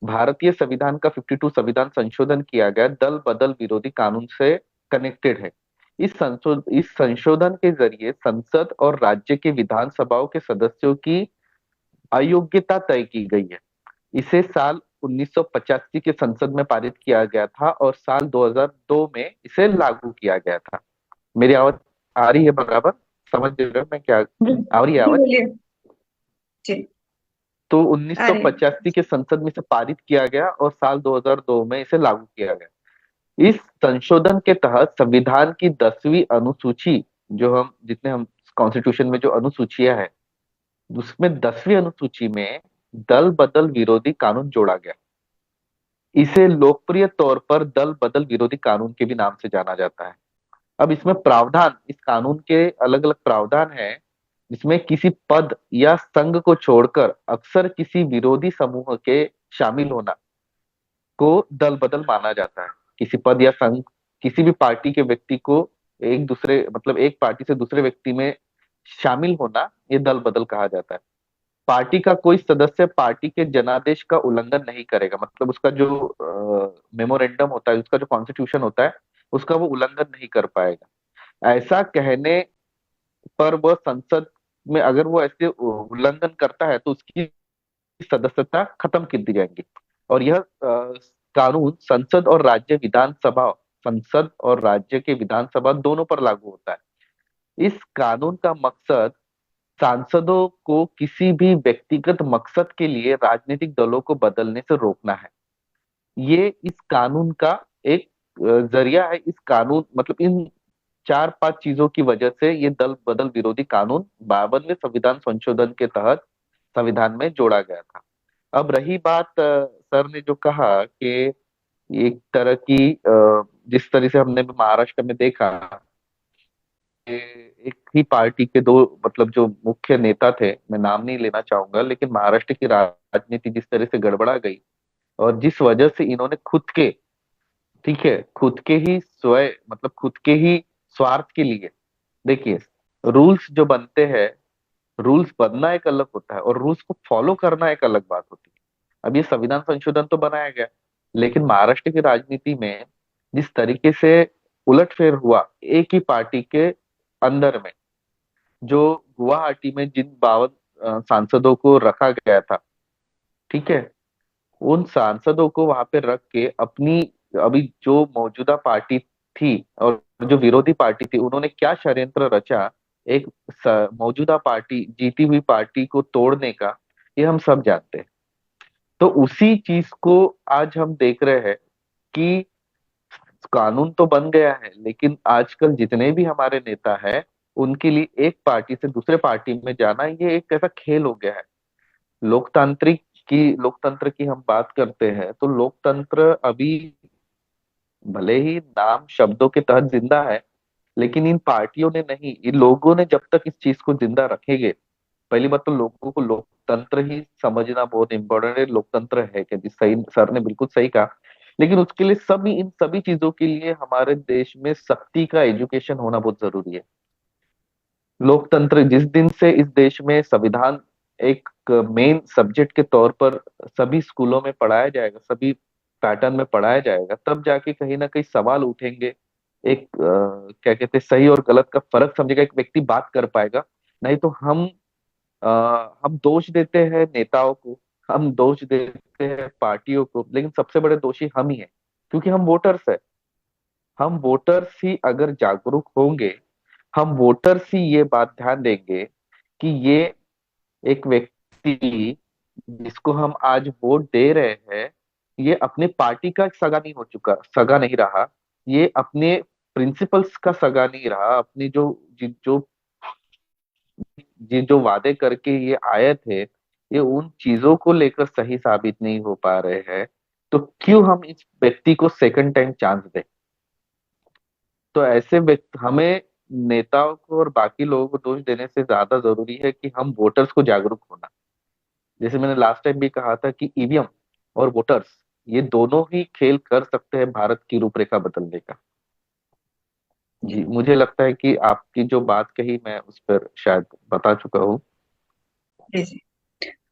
भारतीय संविधान का 52 संविधान संशोधन किया गया दल बदल विरोधी कानून से कनेक्टेड है। इस संशोधन के जरिए संसद और राज्य के विधानसभाओं के सदस्यों की अयोग्यता तय की गई है। इसे साल 1985 के संसद में पारित किया गया था और साल 2002 में इसे लागू किया गया था। मेरी आवाज आ रही है बराबर? समझ रहे हो मैं क्या जी आ रही है जी, आवाज? बोलिए। जी तो आ रहे हैं। 1985 के संसद में इसे पारित किया गया और साल 2002 में इसे लागू किया गया। इस संशोधन के तहत संविधान की 10वीं अनुसूची, जो हम जितने हम कॉन्स्टिट्यूशन में जो अनुसूचियां है, उसमें 10वीं अनुसूची में दल बदल विरोधी कानून जोड़ा गया। इसे लोकप्रिय तौर पर दल बदल विरोधी कानून के भी नाम से जाना जाता है। अब इसमें प्रावधान, इस कानून के अलग अलग प्रावधान हैं, जिसमें किसी पद या संघ को छोड़कर अक्सर किसी विरोधी समूह के शामिल होना को दल बदल माना जाता है। किसी पद या संघ, किसी भी पार्टी के व्यक्ति को एक दूसरे मतलब एक पार्टी से दूसरे व्यक्ति में शामिल होना, ये दल बदल कहा जाता है। पार्टी का कोई सदस्य पार्टी के जनादेश का उल्लंघन नहीं करेगा, मतलब उसका जो मेमोरेंडम होता है, उसका जो कॉन्स्टिट्यूशन होता है, उसका वो उल्लंघन नहीं कर पाएगा। ऐसा कहने पर वह संसद में अगर वो ऐसे उल्लंघन करता है तो उसकी सदस्यता खत्म कर दी जाएगी। और यह कानून संसद और राज्य के विधानसभा दोनों पर लागू होता है। इस कानून का मकसद सांसदों को किसी भी व्यक्तिगत मकसद के लिए राजनीतिक दलों को बदलने से रोकना है। ये इस कानून का एक जरिया है। इस कानून मतलब इन 4-5 चीजों की वजह से ये दल बदल विरोधी कानून 52वें संविधान संशोधन के तहत संविधान में जोड़ा गया था। अब रही बात सर ने जो कहा कि एक तरह की जिस तरह से हमने महाराष्ट्र में देखा कि एक ही पार्टी के दो मतलब जो मुख्य नेता थे, मैं नाम नहीं लेना चाहूंगा, लेकिन महाराष्ट्र की राजनीति जिस तरह से गड़बड़ा गई और जिस वजह से इन्होंने ठीक है, खुद के ही स्वयं मतलब खुद के ही स्वार्थ के लिए, देखिए रूल्स जो बनते हैं, रूल्स बनना एक अलग होता है और रूल्स को फॉलो करना एक अलग बात होती है। अब ये संविधान संशोधन तो बनाया गया, लेकिन महाराष्ट्र की राजनीति में जिस तरीके से उलटफेर हुआ एक ही पार्टी के अंदर में, जो गुवाहाटी में जिन 52 सांसदों को रखा गया था, ठीक है, उन सांसदों को वहां पे रख के अपनी अभी जो मौजूदा पार्टी थी और जो विरोधी पार्टी थी, उन्होंने क्या षड्यंत्र रचा एक मौजूदा पार्टी, जीती हुई पार्टी को तोड़ने का, ये हम सब जानते हैं। तो उसी चीज को आज हम देख रहे हैं कि कानून तो बन गया है, लेकिन आजकल जितने भी हमारे नेता हैं उनके लिए एक पार्टी से दूसरे पार्टी में जाना ये एक ऐसा खेल हो गया है। लोकतंत्र की हम बात करते हैं तो लोकतंत्र अभी भले ही नाम शब्दों के तहत जिंदा है, लेकिन इन पार्टियों ने नहीं, इन लोगों ने जब तक इस चीज को जिंदा रखेंगे, पहली बात तो लोगों को लोकतंत्र ही समझना बहुत इंपॉर्टेंट है। लोकतंत्र है कि जिस सही सर ने बिल्कुल सही कहा, लेकिन उसके लिए इन सभी चीजों के लिए हमारे देश में सख्ती का एजुकेशन होना बहुत जरूरी है। लोकतंत्र जिस दिन से इस देश में संविधान एक मेन सब्जेक्ट के तौर पर सभी स्कूलों में पढ़ाया जाएगा, सभी पैटर्न में पढ़ाया जाएगा, तब जाके कहीं ना कहीं सवाल उठेंगे। एक क्या कहते हैं, सही और गलत का फर्क समझेगा एक व्यक्ति, बात कर पाएगा। नहीं तो हम दोष देते हैं नेताओं को, हम दोष देते हैं पार्टियों को, लेकिन सबसे बड़े दोषी हम ही हैं, क्योंकि हम वोटर्स है। हम वोटर्स ही अगर जागरूक होंगे, हम वोटर्स ही ये बात ध्यान देंगे कि ये एक व्यक्ति जिसको हम आज वोट दे रहे हैं, ये अपने पार्टी का सगा नहीं रहा, ये अपने प्रिंसिपल्स का सगा नहीं रहा, अपने जो वादे करके ये आए थे, ये उन चीजों को लेकर सही साबित नहीं हो पा रहे हैं, तो क्यों हम इस व्यक्ति को सेकंड टाइम चांस दें। तो ऐसे व्यक्ति, हमें नेताओं को और बाकी लोगों को दोष देने से ज्यादा जरूरी है कि हम वोटर्स को जागरूक होना। जैसे मैंने लास्ट टाइम भी कहा था कि ईवीएम और वोटर्स ये दोनों ही खेल कर सकते हैं भारत की रूपरेखा बदलने का। जी, मुझे लगता है कि आपकी जो बात कही मैं उस पर शायद बता चुका हूँ। जी जी।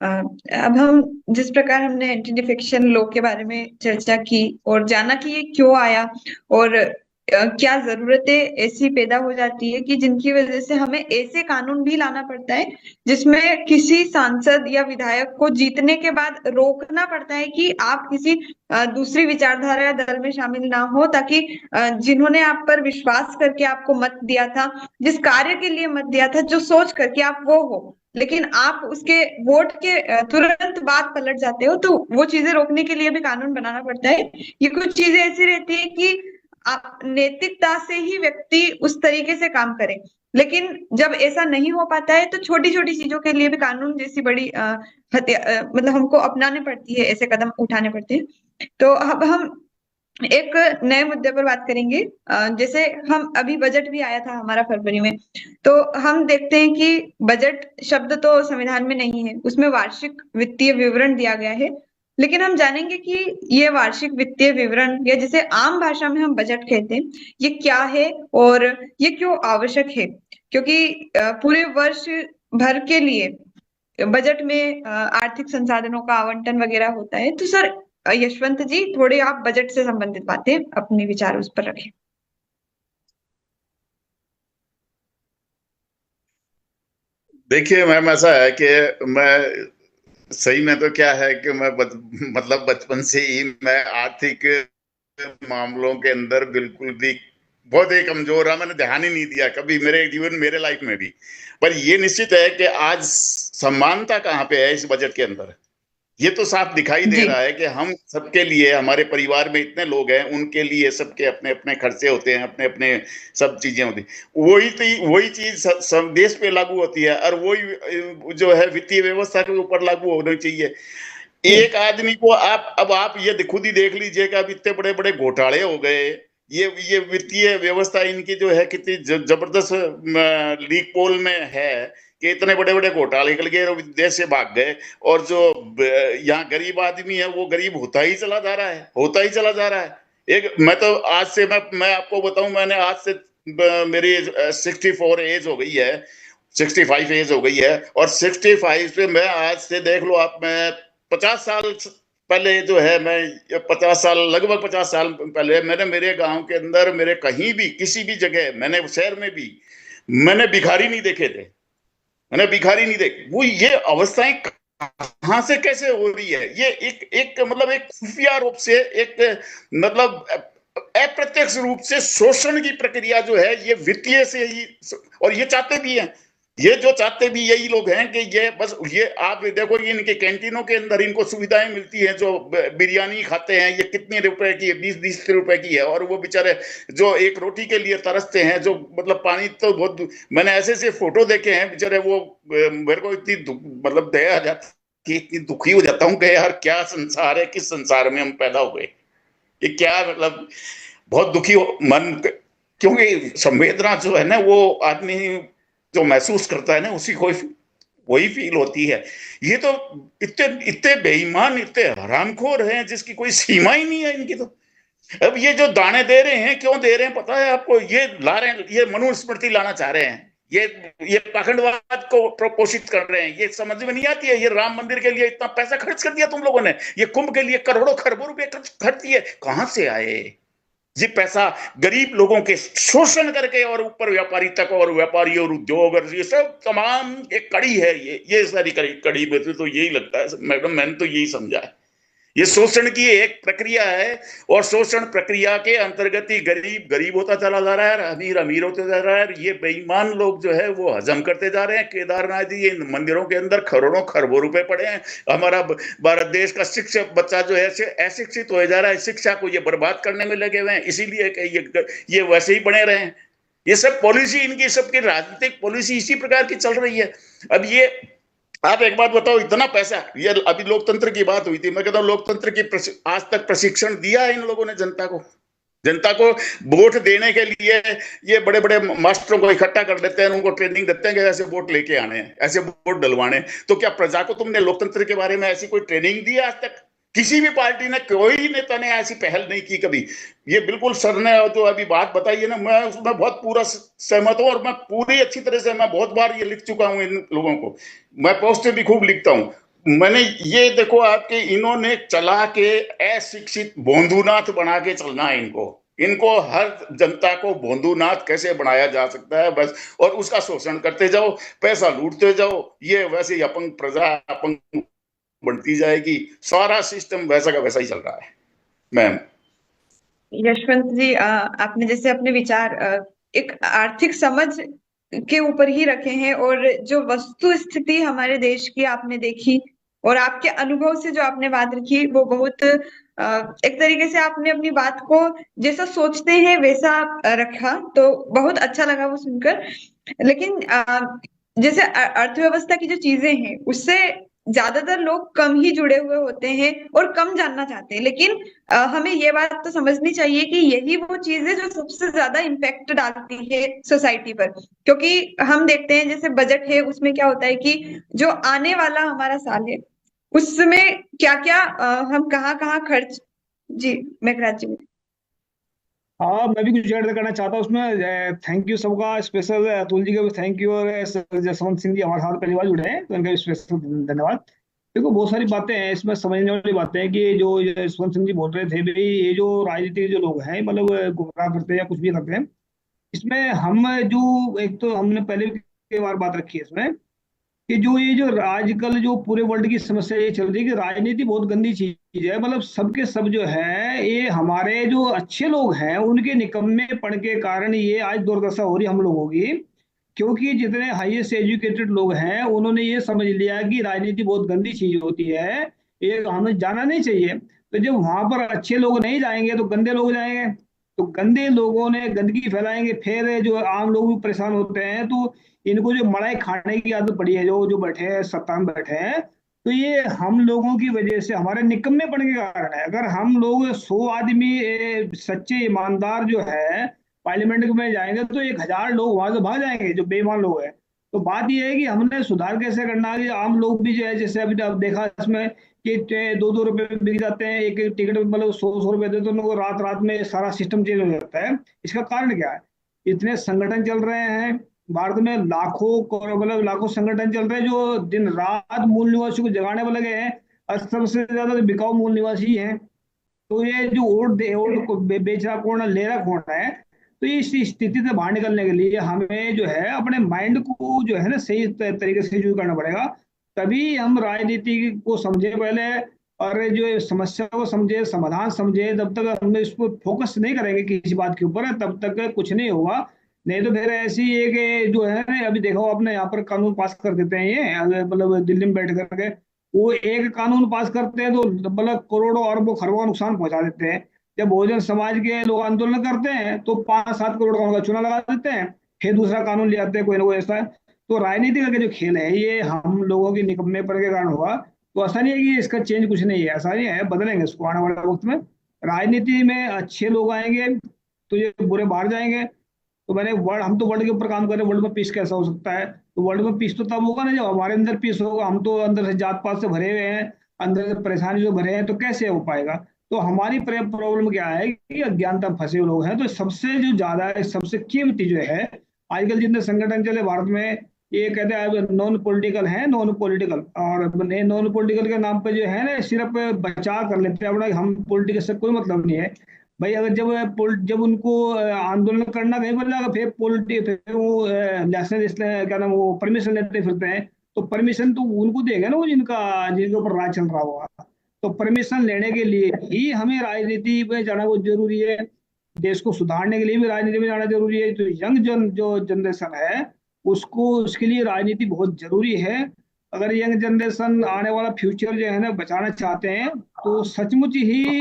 अब हम जिस प्रकार हमने एंटी डिफेक्शन लॉ के बारे में चर्चा की और जाना कि ये क्यों आया और क्या जरूरतें ऐसी पैदा हो जाती है कि जिनकी वजह से हमें ऐसे कानून भी लाना पड़ता है जिसमें किसी सांसद या विधायक को जीतने के बाद रोकना पड़ता है कि आप किसी दूसरी विचारधारा या दल में शामिल ना हो, ताकि जिन्होंने आप पर विश्वास करके आपको मत दिया था, जिस कार्य के लिए मत दिया था, जो सोच करके आप वो हो, लेकिन आप उसके वोट के तुरंत बाद पलट जाते हो, तो वो चीजें रोकने के लिए भी कानून बनाना पड़ता है। ये कुछ चीजें ऐसी रहती है कि आप नैतिकता से ही व्यक्ति उस तरीके से काम करे, लेकिन जब ऐसा नहीं हो पाता है तो छोटी छोटी चीजों के लिए भी कानून जैसी बड़ी मतलब हमको अपनाने पड़ती है, ऐसे कदम उठाने पड़ते हैं। तो अब हम एक नए मुद्दे पर बात करेंगे। जैसे हम अभी बजट भी आया था हमारा फरवरी में, तो हम देखते हैं कि बजट शब्द तो संविधान में नहीं है, उसमें वार्षिक वित्तीय विवरण दिया गया है, लेकिन हम जानेंगे कि ये वार्षिक वित्तीय विवरण या जिसे आम भाषा में हम बजट कहते हैं, ये क्या है और ये क्यों आवश्यक है। क्योंकि पूरे वर्ष भर के लिए बजट में आर्थिक संसाधनों का आवंटन वगैरह होता है। तो सर यशवंत जी, थोड़े आप बजट से संबंधित बातें अपने विचार उस पर रखें। देखिए मैम, ऐसा है कि मैं सही में तो क्या है कि मतलब बचपन से ही मैं आर्थिक मामलों के अंदर बिल्कुल भी बहुत ही कमजोर रहा। मैंने ध्यान ही नहीं दिया कभी मेरे जीवन, मेरे लाइफ में भी। पर ये निश्चित है कि आज समानता कहाँ पे है इस बजट के अंदर। ये तो साफ दिखाई दे जी रहा है कि हम सबके लिए, हमारे परिवार में इतने लोग हैं, उनके लिए सबके अपने अपने खर्चे होते हैं, अपने अपने सब चीजें होती हैं। वही चीज सब देश पे लागू होती है, और वही जो है वित्तीय व्यवस्था के ऊपर लागू होनी चाहिए। जी एक आदमी को आप ये खुद ही देख लीजिएगा, अब इतने बड़े बड़े घोटाले हो गए। ये वित्तीय व्यवस्था इनकी जो है कितनी जबरदस्त लीक पोल में है कि इतने बड़े बड़े घोटाले निकल गए, देश से भाग गए। और जो यहाँ गरीब आदमी है वो गरीब होता ही चला जा रहा है, होता ही चला जा रहा है। एक मैं तो आज से मैं आपको बताऊं, मैंने आज से मेरी 64 एज हो गई है, 65 एज हो गई है। और 65 पे मैं आज से देख लो आप, मैं 50 साल पहले जो है, मैं 50 साल, लगभग 50 साल पहले मैंने मेरे गांव के अंदर, मेरे कहीं भी किसी भी जगह, मैंने शहर में भी मैंने भिखारी नहीं देखे थे। मैंने भिखारी नहीं देखे। वो ये अवस्थाएं कहां से कैसे हो रही है? ये एक एक मतलब एक खुफिया रूप से, एक मतलब अप्रत्यक्ष रूप से शोषण की प्रक्रिया जो है, ये वित्तीय से ही। और ये चाहते भी हैं, ये जो चाहते भी यही लोग हैं कि ये बस, ये आप देखो, ये इनके कैंटीनों के अंदर इनको सुविधाएं मिलती हैं। जो बिरयानी खाते हैं, ये कितने रुपए की है? 20-20 रुपए की है। और वो बेचारे जो एक रोटी के लिए तरसते हैं, जो मतलब पानी तो बहुत, मैंने ऐसे ऐसे फोटो देखे हैं बेचारे, वो मेरे को इतनी मतलब दया आ जाती कि इतनी दुखी हो जाता हूँ कि यार क्या संसार है, किस संसार में हम पैदा हुए। ये क्या मतलब, बहुत दुखी मन। क्योंकि संवेदना जो है ना, वो आदमी जो महसूस करता है ना, उसी को वही फील होती है। ये तो इतने इतने बेईमान, इतने हरामखोर हैं जिसकी कोई सीमा ही नहीं है इनकी तो। अब ये जो दाने दे रहे हैं, क्यों दे रहे हैं पता है आपको? ये ला रहे हैं, ये मनुस्मृति लाना चाह रहे हैं। ये पाखंडवाद को पोषित कर रहे हैं। ये समझ में नहीं आती है। ये राम मंदिर के लिए इतना पैसा खर्च कर दिया तुम लोगों ने, ये कुंभ के लिए करोड़ों खरबों रुपए खर्च दिए, कहां से आए ये पैसा? गरीब लोगों के शोषण करके, और ऊपर व्यापारी तक, और व्यापारी और उद्योग, और ये सब तमाम एक कड़ी है। ये सारी कड़ी में तो यही लगता है मैडम, मैंने तो यही समझा है। ये शोषण की एक प्रक्रिया है, और शोषण प्रक्रिया के अंतर्गत ही गरीब गरीब होता चला जा रहा है, अमीर अमीर होता जा रहा है। ये बेईमान लोग जो है वो हजम करते जा रहे हैं। केदारनाथ जी, इन मंदिरों के अंदर करोड़ों खरबों रुपए पड़े हैं। हमारा भारत देश का शिक्षक बच्चा जो है अशिक्षित हो जा रहा है, शिक्षा को ये बर्बाद करने में लगे हुए हैं, इसीलिए ये वैसे ही बने रहे हैं। ये सब पॉलिसी, इनकी सबकी राजनीतिक पॉलिसी इसी प्रकार की चल रही है। अब ये आप एक बात बताओ, इतना पैसा, ये अभी लोकतंत्र की बात हुई थी, मैं कहता हूँ लोकतंत्र की आज तक प्रशिक्षण दिया है इन लोगों ने जनता को? जनता को वोट देने के लिए ये बड़े बड़े मास्टरों को इकट्ठा कर देते हैं, उनको ट्रेनिंग देते हैं कि ऐसे वोट लेके आने हैं, ऐसे वोट डलवाने। तो क्या प्रजा को तुमने लोकतंत्र के बारे में ऐसी कोई ट्रेनिंग दी आज तक? किसी भी पार्टी ने, कोई नेता ने ऐसी पहल नहीं की कभी। ये बिल्कुल सर ने जो अभी बात बताई है ना, मैं उसमें बहुत पूरा सहमत हूं। और मैं पूरी अच्छी तरह से, मैं बहुत बार ये लिख चुका हूं इन लोगों को, मैं पोस्ट भी खूब लिखता हूं। मैंने ये देखो आपके, इन्होंने चला के अशिक्षित भोंदूनाथ बना के चलना है इनको। इनको हर जनता को भोंदूनाथ कैसे बनाया जा सकता है बस, और उसका शोषण करते जाओ, पैसा लूटते जाओ। ये वैसे ही अपंग प्रजा अपंग बढ़ती जाएगी। सारा सिस्टम वैसा का वैसा ही चल रहा है मैम। यशवंत जी, आपने जैसे अपने विचार एक आर्थिक समझ के ऊपर ही रखे हैं, और जो वस्तु स्थिति हमारे देश की आपने देखी, और आपके अनुभव से जो आपने बात रखी, वो बहुत एक तरीके से आपने अपनी बात को जैसा सोचते हैं वैसा रखा, तो बहुत अच्छा लगा वो सुनकर। लेकिन जैसे अर्थव्यवस्था की जो चीजें हैं, उससे ज्यादातर लोग कम ही जुड़े हुए होते हैं और कम जानना चाहते हैं। लेकिन हमें ये बात तो समझनी चाहिए कि यही वो चीज है जो सबसे ज्यादा इम्पैक्ट डालती है सोसाइटी पर। क्योंकि हम देखते हैं जैसे बजट है, उसमें क्या होता है कि जो आने वाला हमारा साल है, उसमें क्या क्या हम कहाँ कहाँ खर्च। जी मेघराज जी। हाँ, मैं भी कुछ ऐड करना चाहता हूँ उसमें। थैंक यू सबका, स्पेशल अतुल जी का भी थैंक यू, और जसवंत सिंह जी हमारे साथ पहली बार जुड़े हैं तो उनका भी स्पेशल धन्यवाद। देखो, बहुत सारी बातें हैं इसमें, समझने वाली बातें हैं कि जो ये जसवंत सिंह जी बोल रहे थे भाई, ये जो राजनीति के जो लोग हैं, मतलब गुमराह करते हैं या कुछ भी करते हैं, इसमें हम जो एक तो हमने पहले भी कई बार बात रखी है इसमें कि जो ये जो आजकल जो पूरे वर्ल्ड की समस्या ये चल रही है कि राजनीति बहुत गंदी चीज है। मतलब सबके सब जो है, ये हमारे जो अच्छे लोग हैं उनके निकम्मेपन के कारण ये आज दुर्दशा हो रही है हम लोगों की। क्योंकि जितने हाईएस्ट एजुकेटेड लोग हैं उन्होंने ये समझ लिया कि राजनीति बहुत गंदी चीज होती है, ये हमें जाना नहीं चाहिए। तो जब वहां पर अच्छे लोग नहीं जाएंगे तो गंदे लोग जाएंगे, तो गंदे लोगों ने गंदगी फैलाएंगे, फिर जो आम लोग भी परेशान होते हैं। तो इनको जो मलाई खाने की आदत पड़ी है, जो जो बैठे हैं सत्ता में बैठे हैं, तो ये हम लोगों की वजह से, हमारे निकम्मेपन के कारण है। अगर हम लोग 100 आदमी सच्चे ईमानदार जो है पार्लियामेंट में जाएंगे तो 1,000 लोग वहां से भाग जाएंगे जो बेईमान लोग हैं। तो बात यह है कि हमने सुधार कैसे करना है कि आम लोग भी जो है, जैसे अभी अब देखा इसमें कि 2-2 रुपए में बिक जाते हैं एक एक टिकट, मतलब 100-100 रुपए देते हैं, तो उनको रात रात में सारा सिस्टम चेंज हो जाता है। इसका कारण क्या है? इतने संगठन चल रहे हैं भारत में, मतलब लाखों संगठन चल रहे हैं जो दिन रात मूल निवासी को जगाने में लगे हैं, और सबसे ज्यादा तो बिकाऊ मूल निवासी हैं। तो ये जो वोट को बेच रहा कौन है, ले रहा कौन है? तो इस स्थिति से बाहर निकलने के लिए हमें जो है अपने माइंड को जो है ना सही तरीके से यूज करना पड़ेगा। तभी हम राजनीति को समझे पहले, और जो समस्या को समझे, समाधान समझे। जब तक हम इस पर फोकस नहीं करेंगे किसी बात के ऊपर, तब तक कुछ नहीं होगा। नहीं तो फिर ऐसी एक जो है ना, अभी देखो अपने यहाँ पर कानून पास कर देते हैं ये, मतलब दिल्ली में बैठ करके वो एक कानून पास करते हैं तो मतलब करोड़ों अरबों खरबों नुकसान पहुंचा देते हैं। जब बहुजन समाज के लोग आंदोलन करते हैं तो 5-7 करोड़ का उनका चूना लगा देते हैं, फिर दूसरा कानून ले आते हैं कोई ना कोई ऐसा। तो राजनीति का जो खेल है ये हम लोगों की निकम्मे पर के कारण होगा। तो ऐसा नहीं है कि इसका चेंज कुछ नहीं है, ऐसा नहीं है, बदलेंगे इसको आने वाले वक्त में। राजनीति में अच्छे लोग आएंगे तो ये बुरे बाहर जाएंगे। तो मैंने वर्ल्ड, हम तो वर्ल्ड के ऊपर काम कर रहे हैं, वर्ल्ड में पीस कैसा हो सकता है? तो वर्ल्ड में पीस तो तब होगा ना जब हमारे अंदर पीस होगा। हम तो अंदर से जात पात से भरे हुए हैं, अंदर से परेशानी जो भरे हैं, तो कैसे हो पाएगा? तो हमारी प्रॉब्लम क्या है कि अज्ञानता में फंसे हुए लोग हैं। तो सबसे जो ज्यादा है, सबसे कीमती जो है आजकल जितने संगठन चले भारत में, ये कहते हैं नॉन पॉलिटिकल है, नॉन पॉलिटिकल, और नॉन पॉलिटिकल के नाम पे जो है ना सिर्फ बचा कर लेते हैं अपना, हम पॉलिटिक्स से कोई मतलब नहीं है। भाई अगर जब उनको आंदोलन करना कहीं पर जाकर फिर फिर वो लाइसेंस क्या नाम, वो परमिशन लेते फिरते हैं। तो परमिशन तो उनको देंगे ना वो जिनका जिनके ऊपर राज चल रहा होगा। तो परमिशन लेने के लिए ही हमें राजनीति में जाना बहुत जरूरी है। देश को सुधारने के लिए भी राजनीति में जाना जरूरी है। तो यंग जो जनरेशन है उसको, उसके लिए राजनीति बहुत जरूरी है। अगर यंग जनरेशन आने वाला फ्यूचर जो है ना बचाना चाहते हैं तो सचमुच ही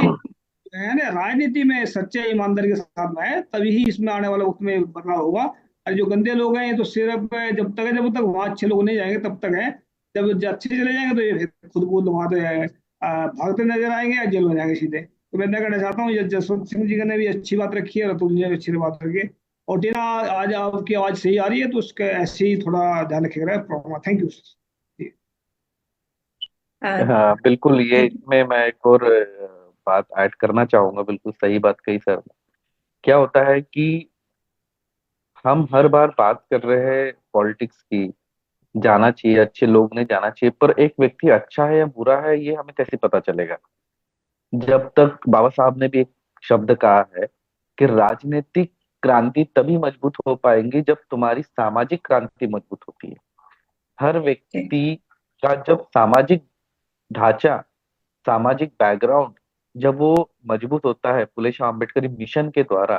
है ना राजनीति में सच्चे ईमानदारी के साथ में है, तभी ही इसमें आने वाले वक्त में बदलाव होगा। और जो गंदे लोग हैं ये तो सिर्फ जब तक वहां अच्छे लोग नहीं जाएंगे तब तक है। जब अच्छे चले जाएंगे तो ये फिर खुद बुद वहां तो भागते नजर आएंगे या जेल में जाएंगे सीधे। तो मैं क्या कहना चाहता हूँ, ये जसवंत सिंह जी ने भी अच्छी बात रखी है और अतुल जी ने भी अच्छी बात रखी है। और टीना, आज आपकी आवाज सही आ रही है तो उसका ऐसे ही थोड़ा ध्यान रखिएगा। Thank you. हाँ बिल्कुल, ये इसमें मैं एक और बात ऐड करना चाहूंगा। बिल्कुल सही बात कही सर ने। क्या होता है कि हम हर बार बात कर रहे हैं पॉलिटिक्स की, जाना चाहिए, अच्छे लोग ने जाना चाहिए, पर एक व्यक्ति अच्छा है या बुरा है ये हमें कैसे पता चलेगा? जब तक बाबा साहब ने भी एक शब्द कहा है कि राजनीतिक क्रांति तभी मजबूत हो पाएंगी जब तुम्हारी सामाजिक क्रांति मजबूत होती है। हर व्यक्ति का जब सामाजिक ढांचा, सामाजिक बैकग्राउंड जब वो मजबूत होता है फुले शाह अम्बेडकरी मिशन के द्वारा,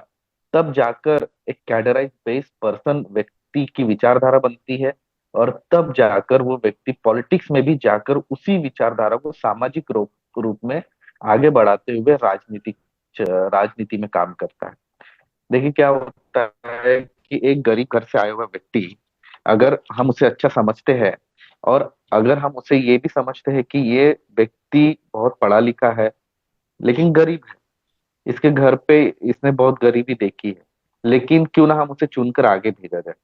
तब जाकर एक कैडराइज बेस्ड पर्सन व्यक्ति की विचारधारा बनती है। और तब जाकर वो व्यक्ति पॉलिटिक्स में भी जाकर उसी विचारधारा को सामाजिक रूप में आगे बढ़ाते हुए राजनीति में काम करता है। देखिए क्या होता है कि एक गरीब घर से आया हुआ व्यक्ति, अगर हम उसे अच्छा समझते हैं और अगर हम उसे ये भी समझते हैं कि ये व्यक्ति बहुत पढ़ा लिखा है लेकिन गरीब है, इसके घर पे इसने बहुत गरीबी देखी है, लेकिन क्यों ना हम उसे चुनकर आगे भेजा जाए।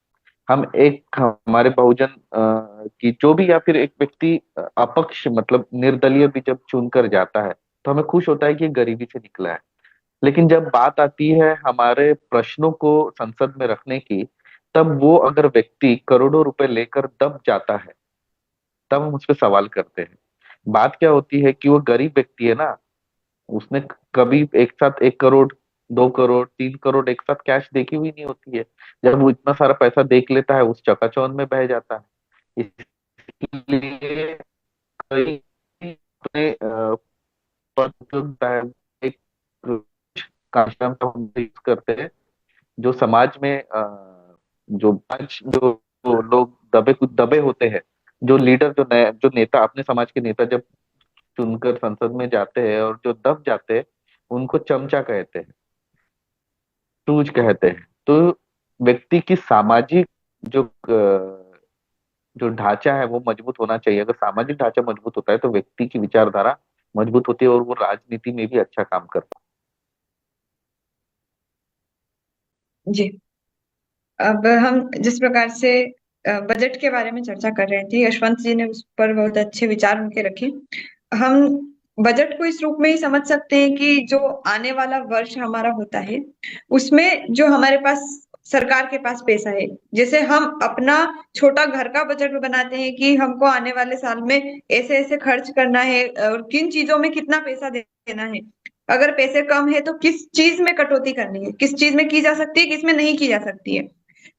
हम एक हमारे बहुजन की जो भी, या फिर एक व्यक्ति अपक्ष मतलब निर्दलीय भी जब चुनकर जाता है तो हमें खुश होता है कि ये गरीबी से निकला है। लेकिन जब बात आती है हमारे प्रश्नों को संसद में रखने की, तब वो अगर व्यक्ति करोड़ों रुपए लेकर दब जाता है, तब हम उस पर सवाल करते हैं। बात क्या होती है कि वो गरीब व्यक्ति है ना, उसने कभी एक साथ 1 करोड़, 2 करोड़, 3 करोड़ एक साथ कैश देखी हुई नहीं होती है। जब वो इतना सारा पैसा देख लेता है, उस चकाचौंध में बह जाता है। इसलिए कई अपने पद जो है, एक कार्यक्रम तो हम यूज करते हैं, जो समाज में जो आज जो जो लोग दबे कुछ दबे होते हैं, जो लीडर जो नेता, अपने समाज के नेता जब चुनकर संसद में जाते हैं और जो दब जाते हैं, उनको चमचा कहते हैं, टूज कहते हैं। तो व्यक्ति की सामाजिक जो जो ढांचा है वो मजबूत होना चाहिए। अगर सामाजिक ढांचा मजबूत होता है तो व्यक्ति की विचारधारा मजबूत होती है और वो राजनीति में भी अच्छा काम करता जी। अब हम जिस प्रकार से बजट के बारे में चर्चा कर रहे थे, यशवंत जी ने उस पर बहुत अच्छे विचार उनके रखे। हम बजट को इस रूप में ही समझ सकते हैं कि जो आने वाला वर्ष हमारा होता है, उसमें जो हमारे पास सरकार के पास पैसा है, जैसे हम अपना छोटा घर का बजट बनाते हैं कि हमको आने वाले साल में ऐसे ऐसे खर्च करना है और किन चीजों में कितना पैसा देना है। अगर पैसे कम है तो किस चीज में कटौती करनी है, किस चीज में की जा सकती है, किस में नहीं की जा सकती है।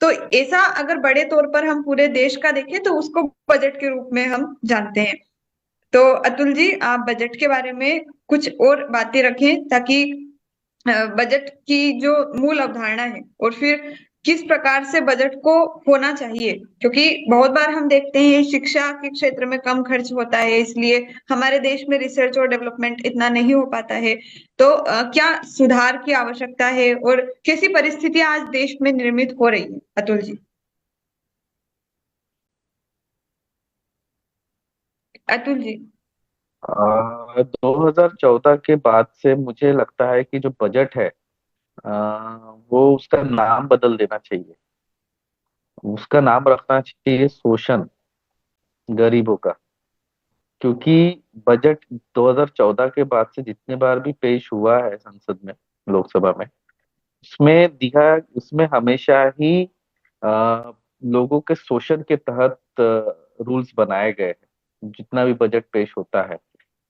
तो ऐसा अगर बड़े तौर पर हम पूरे देश का देखें तो उसको बजट के रूप में हम जानते हैं। तो अतुल जी, आप बजट के बारे में कुछ और बातें रखें ताकि बजट की जो मूल अवधारणा है और फिर किस प्रकार से बजट को होना चाहिए, क्योंकि बहुत बार हम देखते हैं शिक्षा के क्षेत्र में कम खर्च होता है, इसलिए हमारे देश में रिसर्च और डेवलपमेंट इतना नहीं हो पाता है। तो क्या सुधार की आवश्यकता है और कैसी परिस्थितियां आज देश में निर्मित हो रही है, अतुल जी? अतुल जी। है। 2014 के बाद से मुझे लगता है कि जो बजट है, अ, वो उसका नाम बदल देना चाहिए। उसका नाम रखना चाहिए शोषण गरीबों का। क्योंकि बजट 2014 के बाद से जितने बार भी पेश हुआ है संसद में, लोकसभा में, उसमें हमेशा ही लोगों के शोषण के तहत रूल्स बनाए गए हैं। जितना भी बजट पेश होता है,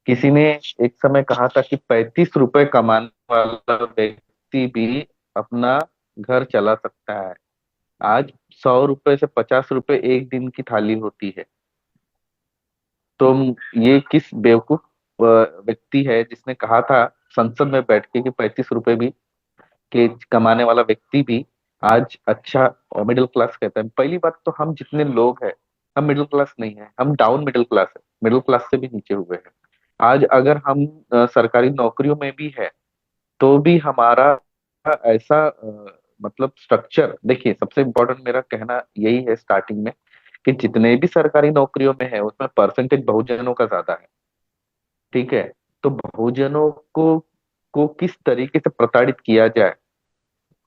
किसी ने एक समय कहा था कि 35 रुपए कमाने वाला व्यक्ति भी अपना घर चला सकता है। आज 100 रुपए से 50 रुपए एक दिन की थाली होती है। तो ये किस बेवकूफ व्यक्ति है जिसने कहा था संसद में बैठ के कि 35 रुपए भी के कमाने वाला व्यक्ति भी आज अच्छा मिडिल क्लास कहता है? पहली बात तो हम जितने लोग हैं, हम मिडिल क्लास नहीं है, हम डाउन मिडिल क्लास है, मिडिल क्लास से भी नीचे हुए हैं। आज अगर हम सरकारी नौकरियों में भी है, तो भी हमारा ऐसा मतलब स्ट्रक्चर देखिए। सबसे इम्पोर्टेंट मेरा कहना यही है स्टार्टिंग में, कि जितने भी सरकारी नौकरियों में है उसमें परसेंटेज बहुजनों का ज्यादा है। ठीक है? तो बहुजनों को किस तरीके से प्रताड़ित किया जाए।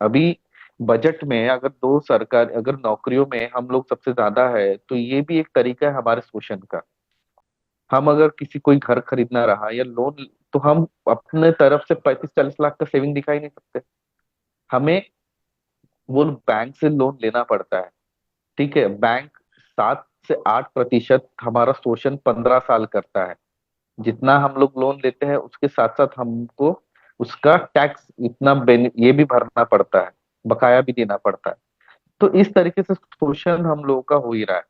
अभी बजट में अगर नौकरियों में हम लोग सबसे ज्यादा है, तो ये भी एक तरीका है हमारे शोषण का। हम अगर किसी कोई घर खरीदना रहा या लोन, तो हम अपने तरफ से 35-40 लाख का सेविंग दिखा ही नहीं सकते। हमें वो बैंक से लोन लेना पड़ता है। ठीक है? बैंक 7 से 8% हमारा शोषण 15 साल करता है। जितना हम लोग लोन लेते हैं उसके साथ साथ हमको उसका टैक्स ये भी भरना पड़ता है, बकाया भी देना पड़ता है। तो इस तरीके से शोषण हम लोगों का हो ही रहा है।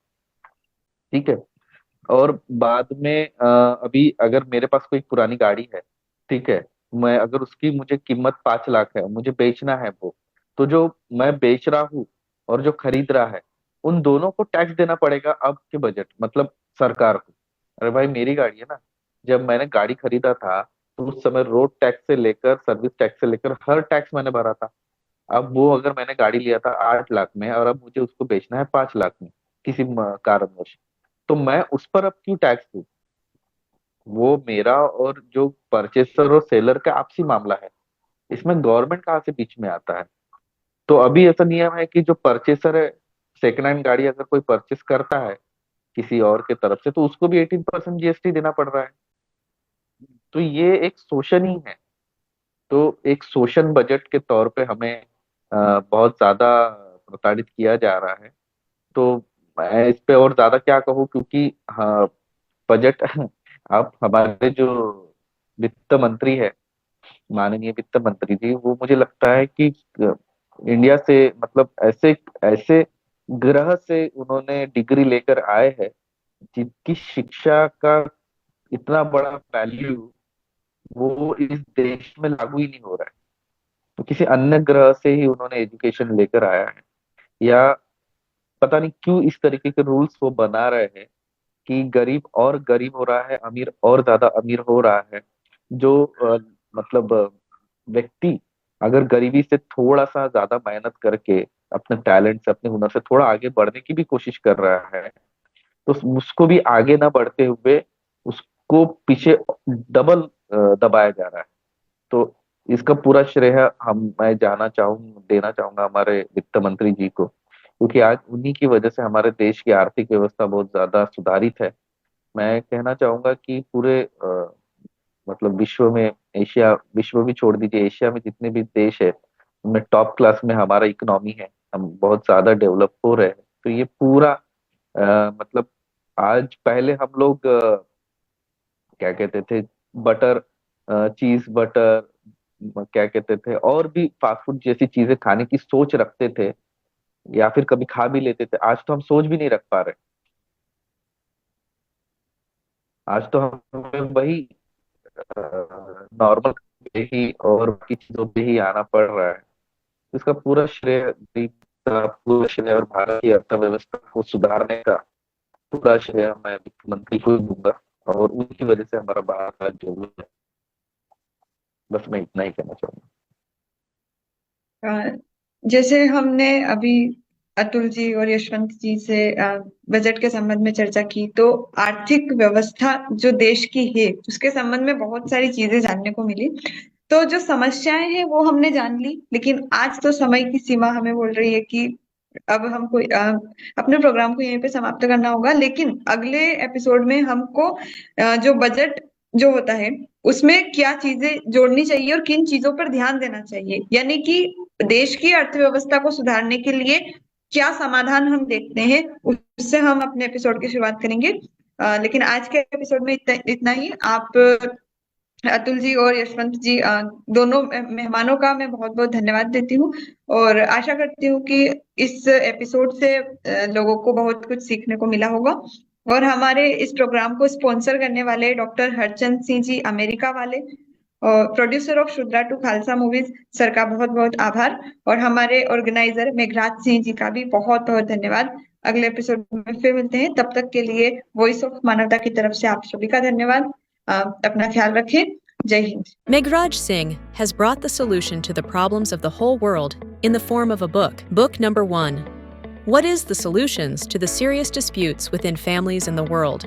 ठीक है? और बाद में अभी अगर मेरे पास कोई पुरानी गाड़ी है, ठीक है, मैं अगर उसकी मुझे कीमत 5 लाख है, मुझे बेचना है वो, तो जो मैं बेच रहा हूँ और जो खरीद रहा है, उन दोनों को टैक्स देना पड़ेगा अब के बजट मतलब सरकार को। अरे भाई, मेरी गाड़ी है ना। जब मैंने गाड़ी खरीदा था तो उस समय रोड टैक्स से लेकर सर्विस टैक्स से लेकर हर टैक्स मैंने भरा था। अब वो अगर मैंने गाड़ी लिया था 8 लाख में और अब मुझे उसको बेचना है 5 लाख में किसी कारणवश, तो मैं उस पर अब क्यों टैक्स दूं? वो मेरा और जो परचेसर और सेलर का आपसी मामला है। इसमें गवर्नमेंट कहाँ से बीच में आता है? तो अभी ऐसा नियम है कि जो परचेसर है, सेकेंड हैंड गाड़ी अगर कोई परचेस करता है किसी और के तरफ से, तो उसको भी 18% जीएसटी देना पड़ रहा है। तो ये एक शोषण ही है। तो एक शोषण बजट के तौर पे हमें बहुत ज्यादा प्रताड़ित किया जा रहा है। तो मैं इस पे और ज्यादा क्या कहूँ, क्योंकि हाँ, बजट आप हमारे जो वित्त मंत्री है, माननीय वित्त मंत्री जी, वो मुझे लगता है कि इंडिया से मतलब ऐसे ऐसे ग्रह से उन्होंने डिग्री लेकर आए हैं जिनकी शिक्षा का इतना बड़ा वैल्यू वो इस देश में लागू ही नहीं हो रहा है। तो किसी अन्य ग्रह से ही उन्होंने एजुकेशन लेकर आया है, या पता नहीं क्यों इस तरीके के रूल्स वो बना रहे हैं कि गरीब और गरीब हो रहा है, अमीर और ज्यादा अमीर हो रहा है। जो मतलब व्यक्ति अगर गरीबी से थोड़ा सा ज्यादा मेहनत करके अपने टैलेंट से, अपने हुनर से थोड़ा आगे बढ़ने की भी कोशिश कर रहा है, तो उसको भी आगे ना बढ़ते हुए उसको पीछे डबल दबाया जा रहा है। तो इसका पूरा श्रेय मैं देना चाहूंगा हमारे वित्त मंत्री जी को, क्योंकि आज उन्हीं की वजह से हमारे देश की आर्थिक व्यवस्था बहुत ज्यादा सुधारित है। मैं कहना चाहूंगा कि पूरे मतलब विश्व में, एशिया, विश्व भी छोड़ दीजिए, एशिया में जितने भी देश है उनमें टॉप क्लास में हमारा इकोनॉमी है। हम बहुत ज्यादा डेवलप हो रहे हैं। तो ये पूरा मतलब आज पहले हम लोग क्या कहते थे, बटर, चीज बटर, क्या कहते थे, और भी फास्ट फूड जैसी चीजें खाने की सोच रखते थे, या फिर कभी खा भी लेते थे। आज तो हम सोच भी नहीं रख पा रहे। आज तो हमें वही नॉर्मल पे ही और बाकी चीजों पे ही आना पड़ रहा है। तो इसका पूरा श्रेय पूरा श्रेय और भारत की अर्थव्यवस्था को सुधारने का पूरा श्रेय मैं वित्त मंत्री को ही दूंगा, और उनकी वजह से हमारा भारत आज जो है। बस मैं इतना ही कहना चाहूंगा। जैसे हमने अभी अतुल जी और यशवंत जी से बजट के संबंध में चर्चा की, तो आर्थिक व्यवस्था जो देश की है उसके संबंध में बहुत सारी चीजें जानने को मिली। तो जो समस्याएं हैं वो हमने जान ली, लेकिन आज तो समय की सीमा हमें बोल रही है कि अब हमको अपने प्रोग्राम को यहीं पे समाप्त करना होगा। लेकिन अगले एपिसोड में हमको जो बजट जो होता है उसमें क्या चीजें जोड़नी चाहिए और किन चीजों पर ध्यान देना चाहिए, यानी कि देश की अर्थव्यवस्था को सुधारने के लिए क्या समाधान हम देखते हैं, उससे हम अपने एपिसोड की शुरुआत करेंगे। लेकिन आज के एपिसोड में इतना ही। आप अतुल जी और यशवंत जी दोनों मेहमानों का मैं बहुत बहुत धन्यवाद देती हूँ, और आशा करती हूँ कि इस एपिसोड से लोगों को बहुत कुछ सीखने को मिला होगा। और हमारे इस प्रोग्राम को स्पॉन्सर करने वाले डॉक्टर हरचंद सिंह जी अमेरिका वाले, और producer of Shudra to Khalsa movies sir का बहुत बहुत आभार, और हमारे ऑर्गेनाइजर मेघराज सिंह जी का भी बहुत बहुत धन्यवाद। अगले एपिसोड में फिर मिलते हैं, तब तक के लिए वॉइस ऑफ मानवता की तरफ से आप सभी का धन्यवाद। अपना ख्याल रखें। जय Hind. Meghraj Singh has brought the solution to the problems of the whole world in the form of a book. Book number 1. What is the solutions to the serious disputes within families in the world?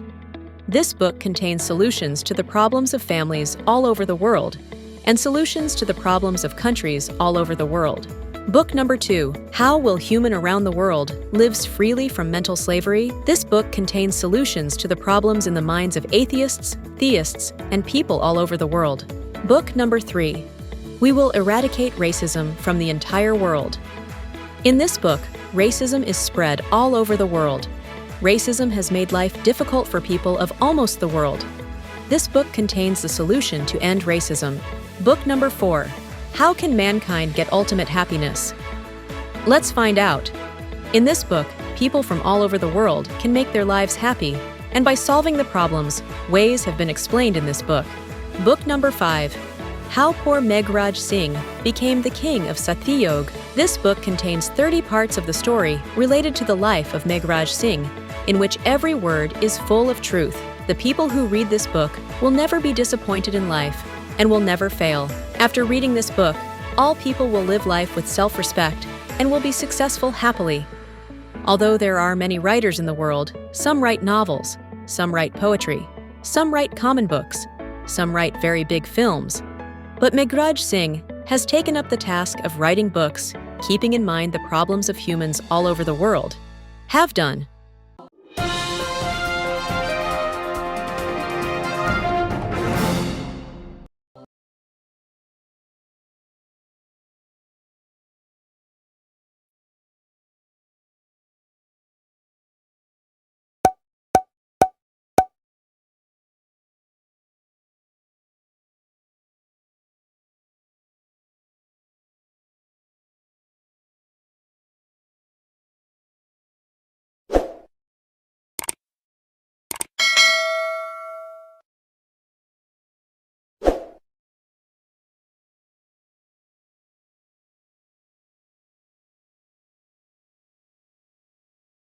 This book contains solutions to the problems of families all over the world and solutions to the problems of countries all over the world. Book number 2. How Will Human Around the World Lives Freely from Mental Slavery? This book contains solutions to the problems in the minds of atheists, theists, and people all over the world. Book number 3. We Will Eradicate Racism from the Entire World. In this book, racism is spread all over the world. Racism has made life difficult for people of almost the world. This book contains the solution to end racism. Book number 4. How Can Mankind Get Ultimate Happiness? Let's find out. In this book, people from all over the world can make their lives happy, and by solving the problems, ways have been explained in this book. Book number 5. How Poor Meghraj Singh Became the King of Satyog. This book contains 30 parts of the story related to the life of Meghraj Singh, in which every word is full of truth. The people who read this book will never be disappointed in life and will never fail. After reading this book, all people will live life with self-respect and will be successful happily. Although there are many writers in the world, some write novels, some write poetry, some write common books, some write very big films. But Meghraj Singh has taken up the task of writing books, keeping in mind the problems of humans all over the world. Have done.